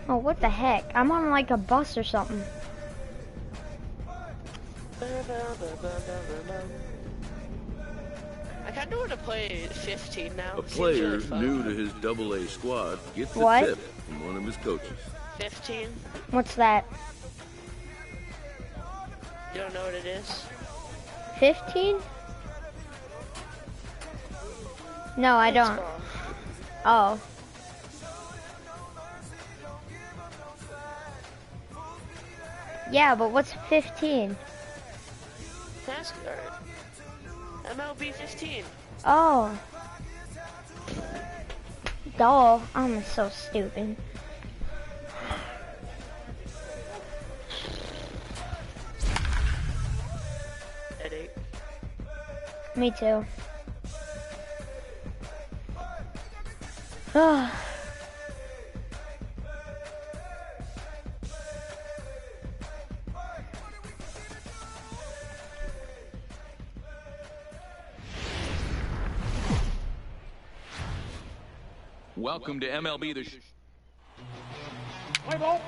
Oh, what the heck? I'm on like a bus or something. I kind of want to play 15 now. A player new to his AA squad gets a What? tip from one of his coaches. 15? What's that? You don't know what it is? 15? No, I don't. Oh. Yeah, but what's 15? NASCAR. MLB 15. Oh. Duh. I'm so stupid. Headache. Me too. Ugh. Welcome to MLB The Play ball.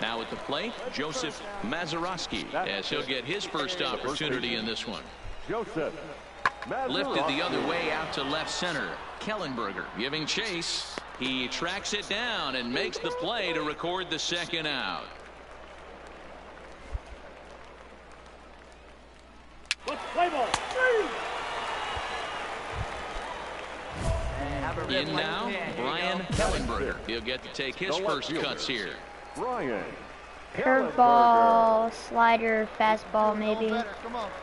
Now at the plate, Joseph Mazeroski, as he'll get his first opportunity in this one. Joseph Lifted the other way out to left center. Kellenberger giving chase. He tracks it down and makes the play to record the second out. Let's play ball. In now, Brian Kellenberger. He'll get to take his first cuts here. Brian. Curveball, slider, fastball, maybe.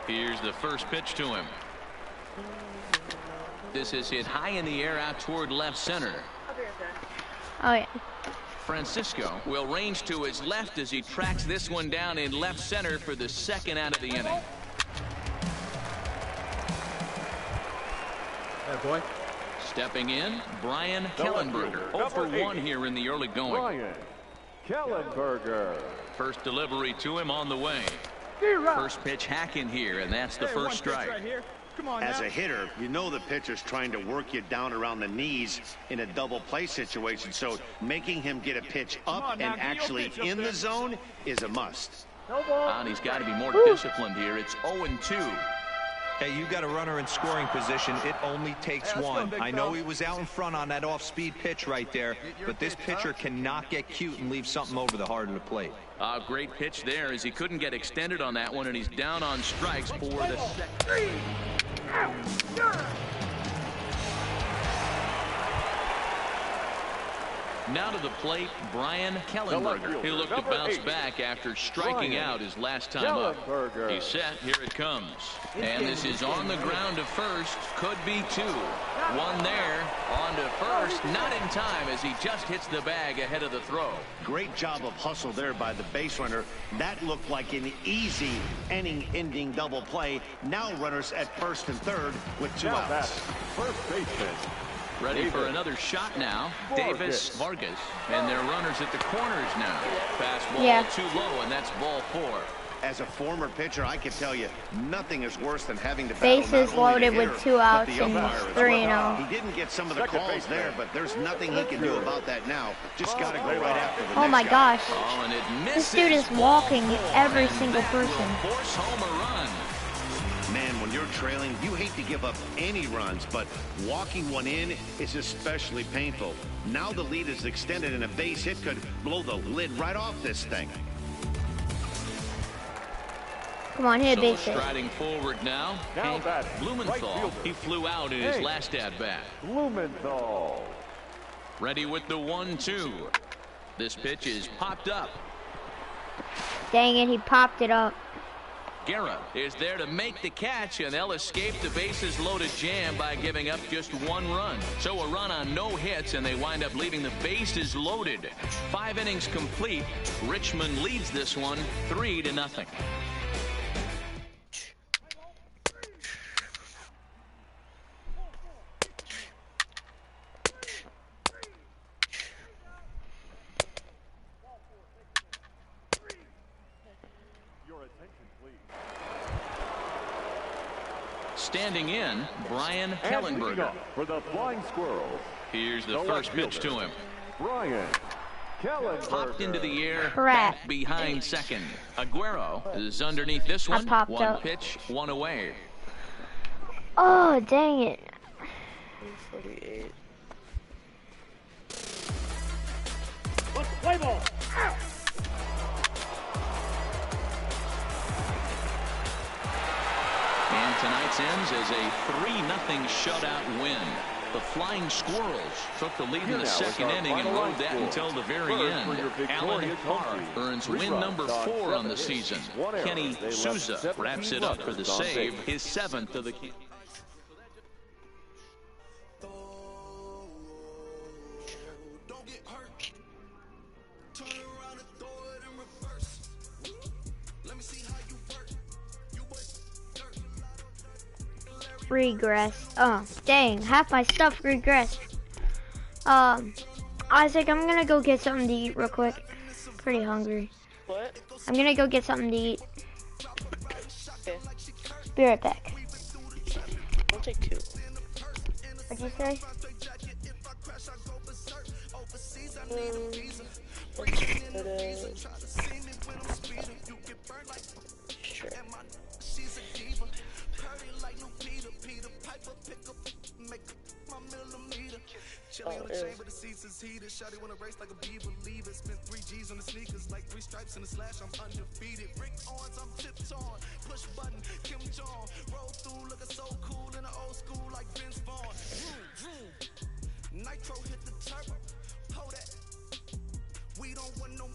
Here's the first pitch to him. This is hit high in the air out toward left center. Oh, yeah. Francisco will range to his left as he tracks this one down in left center for the second out of the inning. Hey, boy. Stepping in, Brian Kellenberger. 0 for 1 here in the early going. Brian Kellenberger. First delivery to him on the way. First pitch hacking here, and that's the first strike. As a hitter, you know the pitcher's trying to work you down around the knees in a double play situation, so making him get a pitch up and actually in the zone is a must. And he's got to be more disciplined here. It's 0-2. Hey, you got a runner in scoring position. It only takes one. I know he was out in front on that off-speed pitch right there, but this pitcher cannot get cute and leave something over the heart of the plate. A great pitch there as he couldn't get extended on that one, and he's down on strikes for the second. Now to the plate, Brian Kellenberger. He looked to bounce back after striking out his last time up. He's set. Here it comes. And this is on the ground to first. Could be two. One there. On to first. Not in time as he just hits the bag ahead of the throw. Great job of hustle there by the base runner. That looked like an easy inning-ending double play. Now runners at first and third with 2 outs. First baseman. Ready for another shot now. Davis Vargas. And they're runners at the corners now. Fastball too low, and that's ball 4. As a former pitcher, I can tell you, nothing is worse than having to bases loaded with 2 outs and 3-0. He didn't get some of the calls there, but there's nothing he can do about that now. Just got to go right after the Oh my gosh. Oh, and it This dude is walking every single person. Force home a run. Man, when you're trailing, you hate to give up any runs, but walking one in is especially painful. Now the lead is extended, and a base hit could blow the lid right off this thing. Come on, hit a base hit. Striding forward now, Hank Blumenthal. He flew out in his last at-bat. Blumenthal. Ready with the 1-2. This pitch is popped up. Dang it, he popped it up. Guerra is there to make the catch, and they'll escape the bases-loaded jam by giving up just 1 run. So a run on no hits, and they wind up leaving the bases loaded. 5 innings complete. Richmond leads this one 3-0. Standing in, Brian Kellenberger. For the Flying Squirrels. Here's the first pitch to him. Brian Kellenberger. Popped into the air, back behind second. Aguero is underneath this one. One pitch, 1 away. Oh, dang it. 48. Let's play ball. And tonight's ends as a 3-0 shutout win. The Flying Squirrels took the lead in the second inning and rode that until the very end. Alan Parr earns win number 4 on the season. Kenny Souza wraps it up for the save, his 7th of the game. Regress. Oh, dang. Half my stuff regressed. Isaac, I'm gonna go get something to eat real quick. Pretty hungry. What? I'm gonna go get something to eat. Okay. Be right back. I'll take 2. What'd you say? Sure. Chilling on the chain, but the seats is heated. Shawty wanna race like a bee, believe it. Spent 3 G's on the sneakers, like 3 stripes in the slash. I'm undefeated. Rick Owens, I'm tiptoeing. Push button, Kim Jong. Roll through, looking so cool in the old school, like Vince Vaughn. Nitro hit the turbo. Pull that. We don't want no.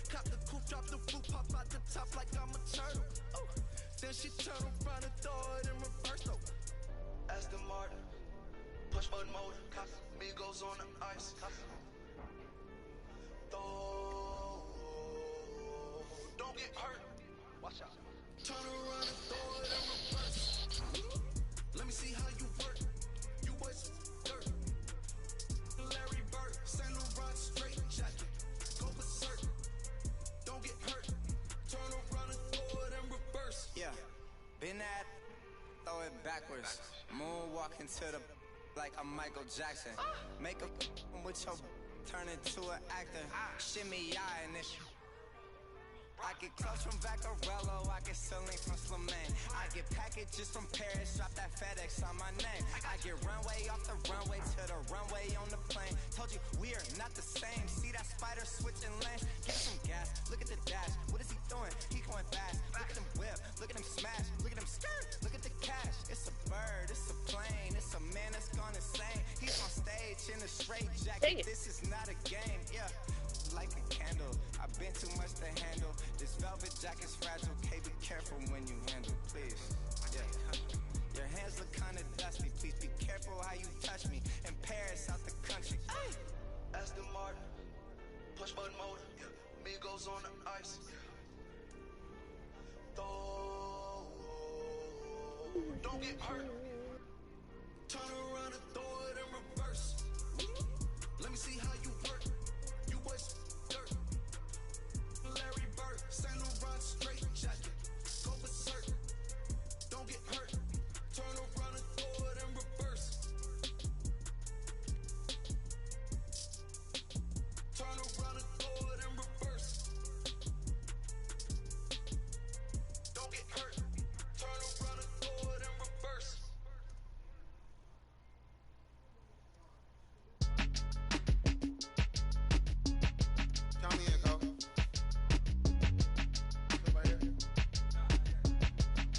Cop the coupe, drop the roof, pop out the top like I'm a turtle. Ooh. Then she turn around and throw it in reverse though. Aston Martin. Push button motor. Migos on the ice. Don't get hurt. Watch out. Turn around and throw it in reverse. Let me see how you work. You was dirt. Larry Bird, Saint Laurent straight jacket. Go berserk. Don't get hurt. Turn around and throw it in reverse. Yeah. Been that. Throw it backwards. Moonwalking to the. Like I'm Michael Jackson. Make a with your turn into an actor. Shimmy and this. I get clothes from Vaccarello, I get ceilings from Slimane. I get packages from Paris, drop that FedEx on my name. I get runway off the runway to the runway on the plane. Told you we are not the same. See that spider switching lanes? Get some gas, look at the dash. What is he doing? He going fast. Look at him whip, look at him smash, look at him skirt, look at the cash. It's a bird, it's a plane, it's a man that's gone insane. He's on stage bitch in a straight jacket. This is not a game, yeah. Like a candle, I've been too much to handle. This velvet jacket's fragile, okay, be careful when you handle, please. Yeah. Your hands look kinda dusty, please be careful how you touch me. In Paris, out the country. Aston Martin, push button motor, Migos on the ice. Don't get hurt. Turn around and throw it in reverse. Let me see how you work. You waste dirt. Larry Bird, Saint Laurent straight jacket. Go berserk. Don't get hurt. Turn around and throw it in reverse. Turn around and throw it in reverse. Don't get hurt. Turn around and throw it in reverse. Count me in, Cole. Right here.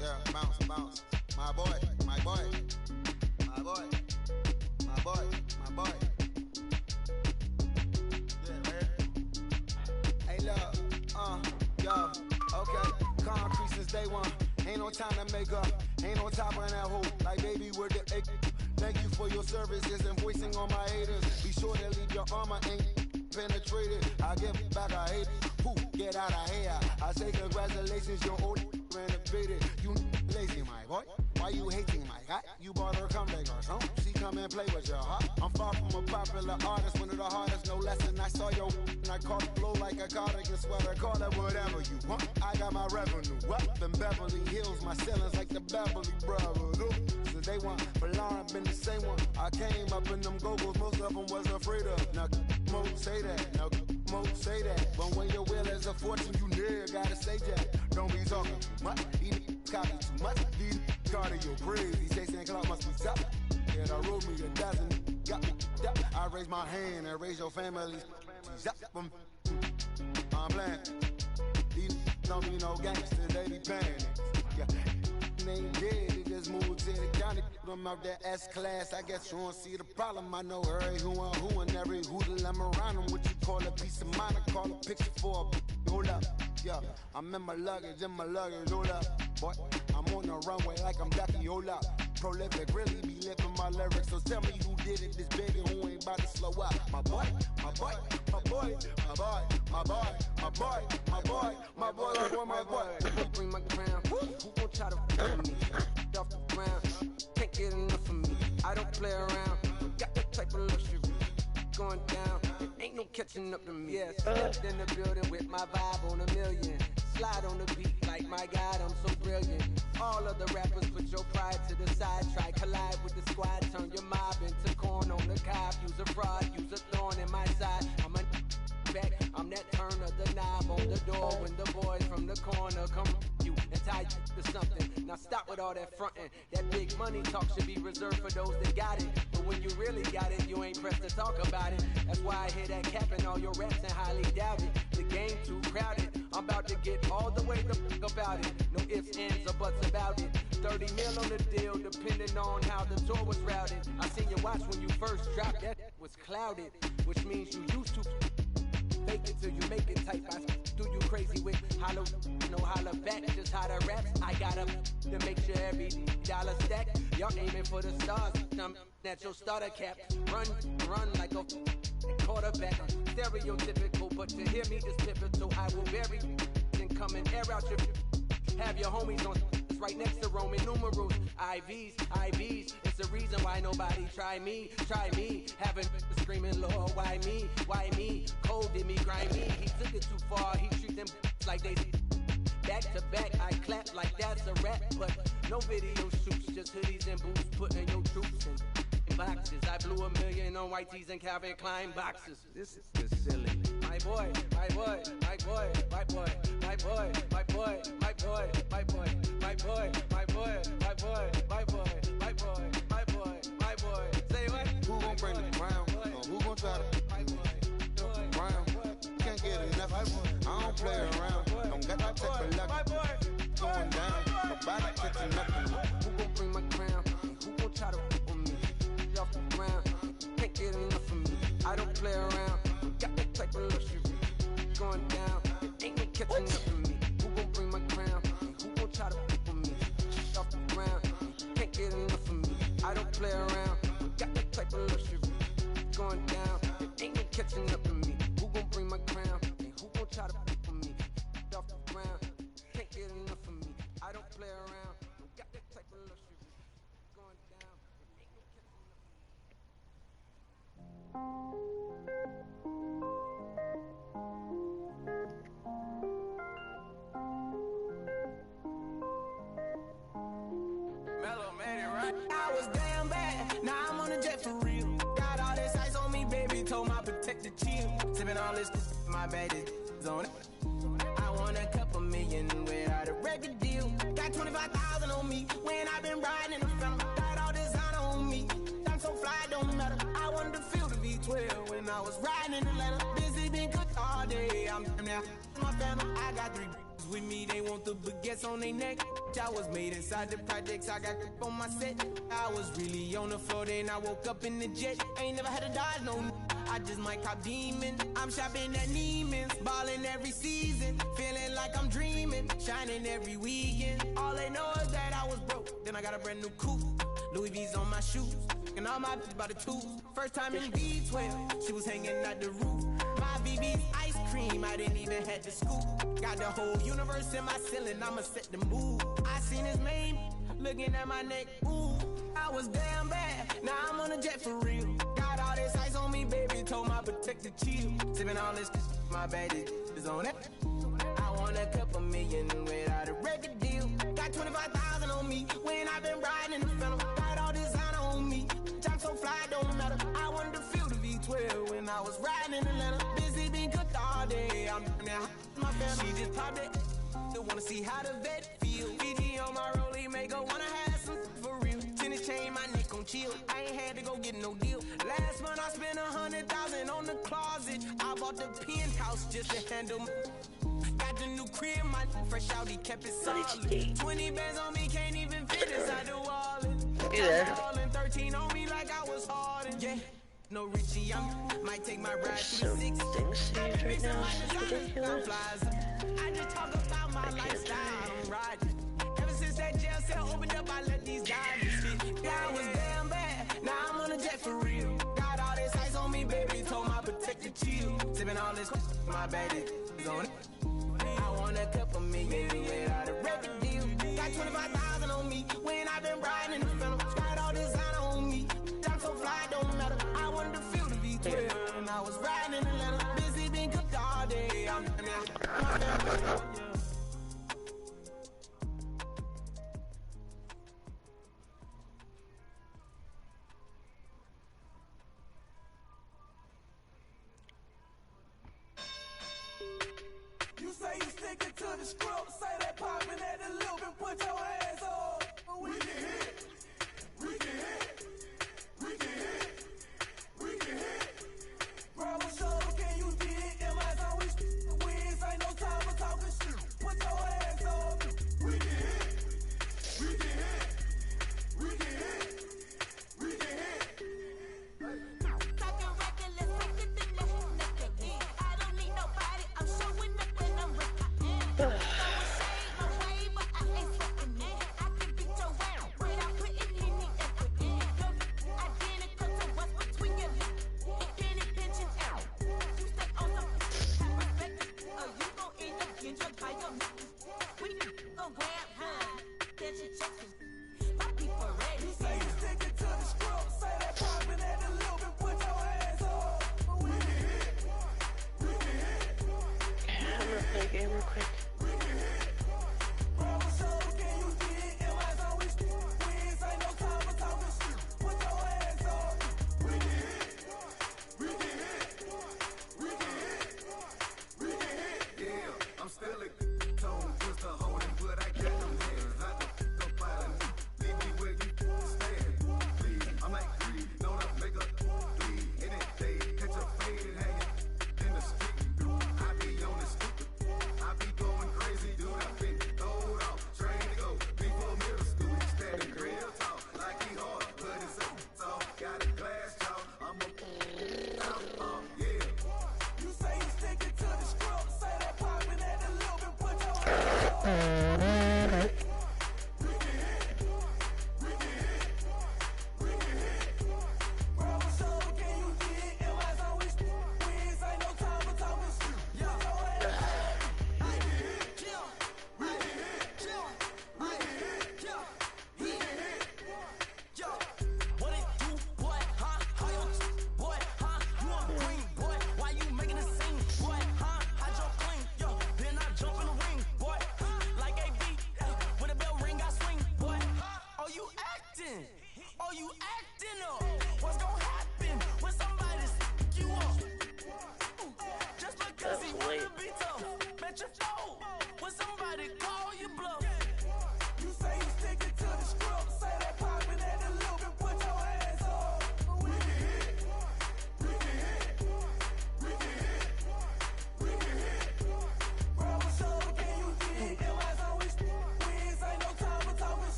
Yeah, bounce, bounce. My boy, my boy. My boy. My boy, my boy. Yeah, right here. Hey, look, yo, okay. Concrete since day one. Ain't no time to make up. Ain't no top on that hole. Like, baby, we're the egg. Thank you for your services and voicing on my haters. Be sure to leave your armor ain't penetrated. I give back, I hate it. Who get out of here? I say congratulations, your old renovated. You lazy, my boy. Why you hating my guy? You bought her come back or something. She come and play with your heart. I'm far from a popular artist, one of the hardest, no less than I saw your and I caught the flow like a cardigan sweater. Call it whatever you want. I got my revenue up in Beverly Hills. My ceilings like the Beverly Brothers. So they want for Lauren, been the same one. I came up in them go-go's, most of them was afraid of. Now, Mo say that. Now, Mo say that. But when your will is a fortune, you never gotta say that. Don't be talking too much. These copy too much. These cardio crazy. Jason Clark must be tough. Yeah, I wrote me a dozen. Got me up. I raise my hand and raise your family. I'm playing. These don't be no gangsters, they be paying it. Yeah. They ain't dead, they just moved to the county. I'm out there S-class, I guess you don't see the problem. I know every who and every hoodle I'm around them. What you call a piece of mind, I call a picture for a hold up. Yeah, I'm in my luggage, hold up. Boy, I'm on the runway like I'm Ducky, hold up. Prolific, really be living my lyrics. So tell me who did it this big and who ain't about to slow up. My boy, my boy, my boy, my boy, my boy, my boy, my boy, my boy, my boy, my boy. Who gon' bring my crown? Who gon' try to f*** me? Off the ground, can't get enough of me. I don't play around, got that type of luxury. Going down, ain't no catching up to me. Yeah, stepped in the building with my vibe on a million. Slide on the beat like my God, I'm so brilliant. All of the rappers put your pride to the side. Try collide with the squad, turn your mob into corn on the cob. Use a fraud, use a thorn in my side. I'm a back, I'm that turn of the knob on the door. When the boys from the corner come you and tie you to something. Now stop with all that frontin'. That big money talk should be reserved for those that got it. But when you really got it, you ain't pressed to talk about it. That's why I hear that cap in all your raps and highly doubt it. The game too crowded. I'm about to get all the way the fuck about it. No ifs, ands, or buts about it. 30 mil on the deal, depending on how the tour was routed. I seen your watch when you first dropped, that was clouded. Which means you used to fake it till you make it type. I do you crazy with hollow, no holler back, just how the raps. I got up to make sure every dollar stack. Y'all aiming for the stars, I'm at your starter cap. Run like a quarterback. Stereotypical, but to hear me is pivotal. I will bury then come and air out your. Have your homies on right next to Roman numerals. IVs, it's the reason why nobody try me. Having screaming, Lord, why me? Cold did me, grimy. He took it too far, he treat them like they back to back. I clap like that's a rap, but no video shoots, just hoodies and boots, putting your troops in boxes. I blew $1 million on white tees and Calvin Klein boxes. This is just silly. My boy, my boy, my boy, my boy, my boy, my boy, my boy, my boy, my boy, my boy, my boy, my boy, my boy, my boy, my boy. Say what? Who gon' bring the crown? Who gon' try to crown? Can't get enough. I don't play around. Don't got that type of luck. Going down. Nobody catching nothing. Who gon' bring my crown? Who gon' try to f*** on me? Off the ground, can't get enough. play around. Got that type of luxury going down. Ain't no catching up to me. Who gon' bring my crown? Who gon' try to pick with me? Off the ground, can't get enough of me. I don't play around. Got that type of luxury going down. Ain't no catching up to me. Who gon' bring my crown? Who gon' try to pick with me? Off the ground, can't get enough of me. I don't play around. Got that type of luxury going down. Ain't no catching up to Mellow made it right. I was damn bad. Now I'm on a jet for real. Got all this ice on me, baby. Told my protector chill. Sipping all this, my bad is on it. I want a couple million without a record deal. Got 25,000 on me when I been riding in the phantom. Got all designer on me. I'm so fly, don't matter. I wanted to feel the V12 when I was riding in Atlanta. Busy been cooked all day. I'm now my family. I got 3 with me. They want the baguettes on their neck. I was made inside the projects. I got grip on my set. I was really on the floor. Then I woke up in the jet. Ain't never had to dodge no. I just might cop demon. I'm shopping at Neiman's, ballin' every season, feeling like I'm dreaming, shining every weekend. All they know is that I was broke. Then I got a brand new coupe, Louis V's on my shoes, and all my bitches by the tools. First time in B12, she was hanging at the roof. My BB's ice cream, I didn't even have to scoop. Got the whole universe in my ceiling, I'ma set the mood. I seen his name, looking at my neck, ooh. I was damn bad, now I'm on a jet for real. Got all this ice on me, baby, told my protector chill. Sipping all this, my bad is on it. I want a couple million without a record deal. Got 25,000 on me when I been riding in the phantom. Got all designer on me, I'm so fly, don't matter. I wanted to feel the V12 when I was riding in Atlanta. Busy been cooked all day, I'm now my family. She just popped it, still wanna see how the vet feel. PG on my rollie, make her wanna have some for real. Tennis chain, my neck on chill. I ain't had to go get no deal. Last month I spent 100,000 on the closet. I bought the penthouse just to handle my. Got the new crib, my fresh out, he kept it solid. 20 bands on me, can't even fit inside the wallet. Ballin' 13 on me like I was hard. Yeah, no Richie, I might take my ride to the 6. Right now, it's ridiculous. I just talk about my lifestyle, I'm riding. Ever since that jail cell opened up, I let these diamonds fit. Yeah, I was damn bad, now I'm on a jet for real. Got all this ice on me, baby, told my protector chill. Sipping all this, my bad is on it. I want a couple million without a record deal. Got 25,000 on me when I been riding in the phantom. Got all designer on me, I'm so fly, don't matter. I wanted to feel the V12 and I was riding in Atlanta. Busy been cooked all day, I'm now. You say you sticking to the script, say that poppin' at the loop and put your hands up. We can hit, we can hit, we can hit, we can hit. Grab a shoulder, can you dig? MI's always wins, ain't no time for talking shit. Put your hands up. We can hit, we can hit, we can hit, we can hit. Talking reckless, take it to next level. I don't need nobody, I'm showing up when I'm ready. No shade, but I ain't sweating it. I can beat your ass without putting any effort in. Identical to what's between your lips. Penny pinching out. You stay on some have respect, or you gon' end up getting drugged by your niggas. We gon' grab high, then she checking. My people ready. You say you sticking to the script, say that poppin' at the loop and put your hands up. We can hit, we can hit. I'm gonna play a game real quick. Grab a shoulder, can you dig? MI's always wins, ain't no time for talking shit. Put your hands up. We can hit, we can hit, we can hit, we can hit. Yeah, I'm still a tone, just a holding, but I got them hands. I don't go by the leave me where you stand. Please, I'm like greed, don't make a bleed. Any day, catch a fade and hang it in the street. I be on the stupid, I be going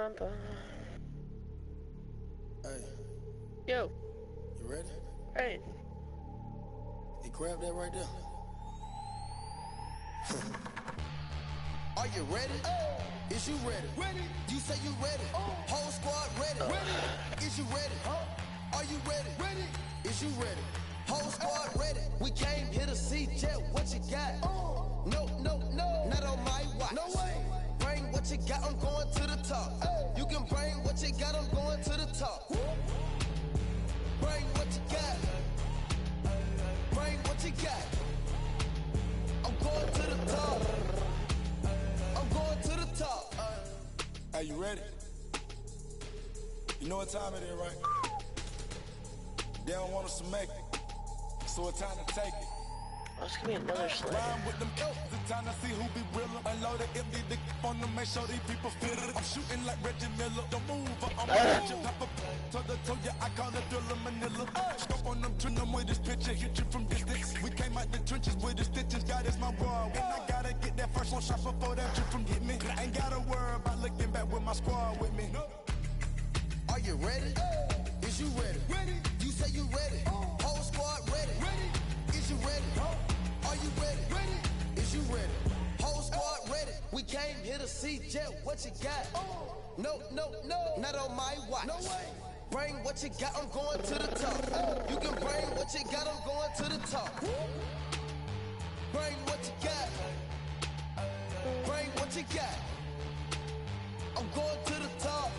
Hey. Yo. You ready? Hey. Hey, grab that right there. Are you ready? Is you ready? Ready. You say you ready. Whole squad ready. Ready. Is you ready? Are you ready? Ready. Is you ready? Whole squad ready. We came here to see Jet. What you got? No, no, no. Not on my watch. No way. Bring what you got. I'm going to the top. You can bring what you got. I'm going to the top. Bring what you got. Bring what you got. I'm going to the top. I'm going to the top. Are you ready? You know what time it is, right? They don't want us to make it, so it's time to take it. Oh, it's gonna be another slide. Rhyme with them elves, it's time to see who be realer. Unload it, empty the on them, make sure these people feel it. I'm shooting like Reggie Miller. Don't move, I'm gonna your pepper. Toe to toe, yeah, I call it Thriller Manila. Scope on them, trim them with this picture, hit you from distance. We came out the trenches with the stitches, God is my world. And I gotta get that first one shot before that trip from hit me. I ain't gotta worry about looking back with my squad with me. Are you ready? Is you ready? Ready. You say you ready. Whole squad ready. Ready. Is you ready? Are you ready? Ready. Is you ready? Whole squad ready. We came here to see Jet. What you got? No, no, no. Not on my watch. No way. Bring what you got. I'm going to the top. You can bring what you got. I'm going to the top. Bring what you got. Bring what you got. I'm going to the top.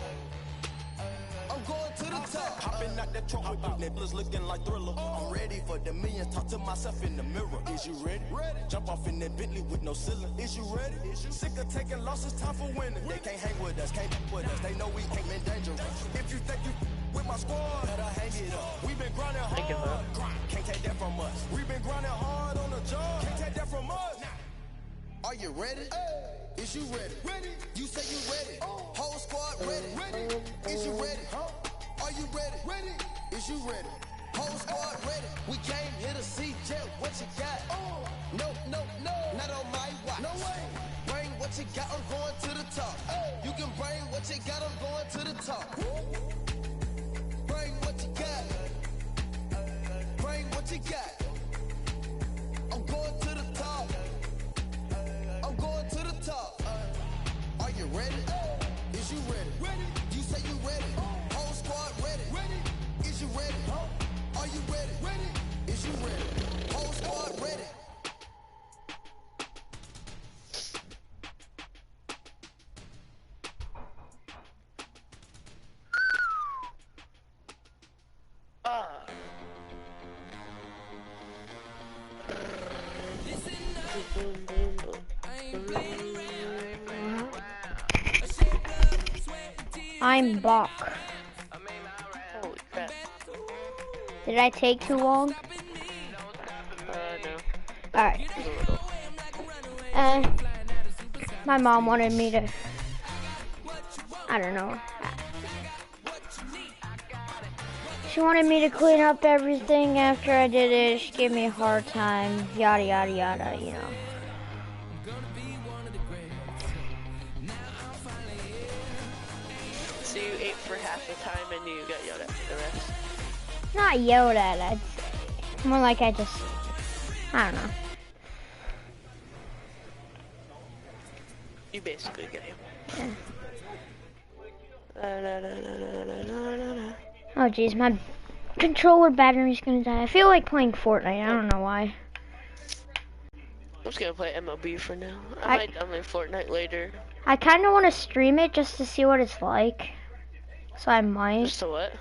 I'm going to the top. Hopping out that truck with the nibblers looking like Thriller. I'm ready for the millions. Talk to myself in the mirror. Is you ready? Ready. Jump off in that Bentley with no ceiling. Is you ready? Sick of taking losses, time for winning. They can't hang with us, can't hang with us. They know we ain't been dangerous. If you think you with my squad, better hang it up. We been grinding hard. Can't take that from us. We been grinding hard on the job. Can't take that from us. Are you ready? Is you ready? Ready. You say you ready. Whole squad ready. Ready. Is you ready? Are you ready? Ready. Is you ready? Whole squad ready. We came here to see Jet. What you got? No, no, no. Not on my watch. No way. Bring what you got. I'm going to the top. You can bring what you got. I'm going to the top. Bring what you got. Bring what you got. I'm going to the top. I'm going to the top. Are you ready? Is you ready? Ready. You say you ready. Whole squad ready. Ready. Is you ready? Are you ready? Ready. Is you ready? Whole squad ready. I'm Bach. Holy crap. Did I take too long? No. Alright. My mom wanted me to, I don't know. She wanted me to clean up everything after I did it. She gave me a hard time, yada, yada, yada, you know. So you ate for half the time and you got yelled at for the rest? Not yelled at, I'd say. More like I just, I don't know. You basically get him. Yeah. Oh jeez, my controller battery's gonna die. I feel like playing Fortnite, I don't know why. I'm just gonna play MLB for now. I might download Fortnite later. I kinda wanna stream it just to see what it's like. So I might. Just to what?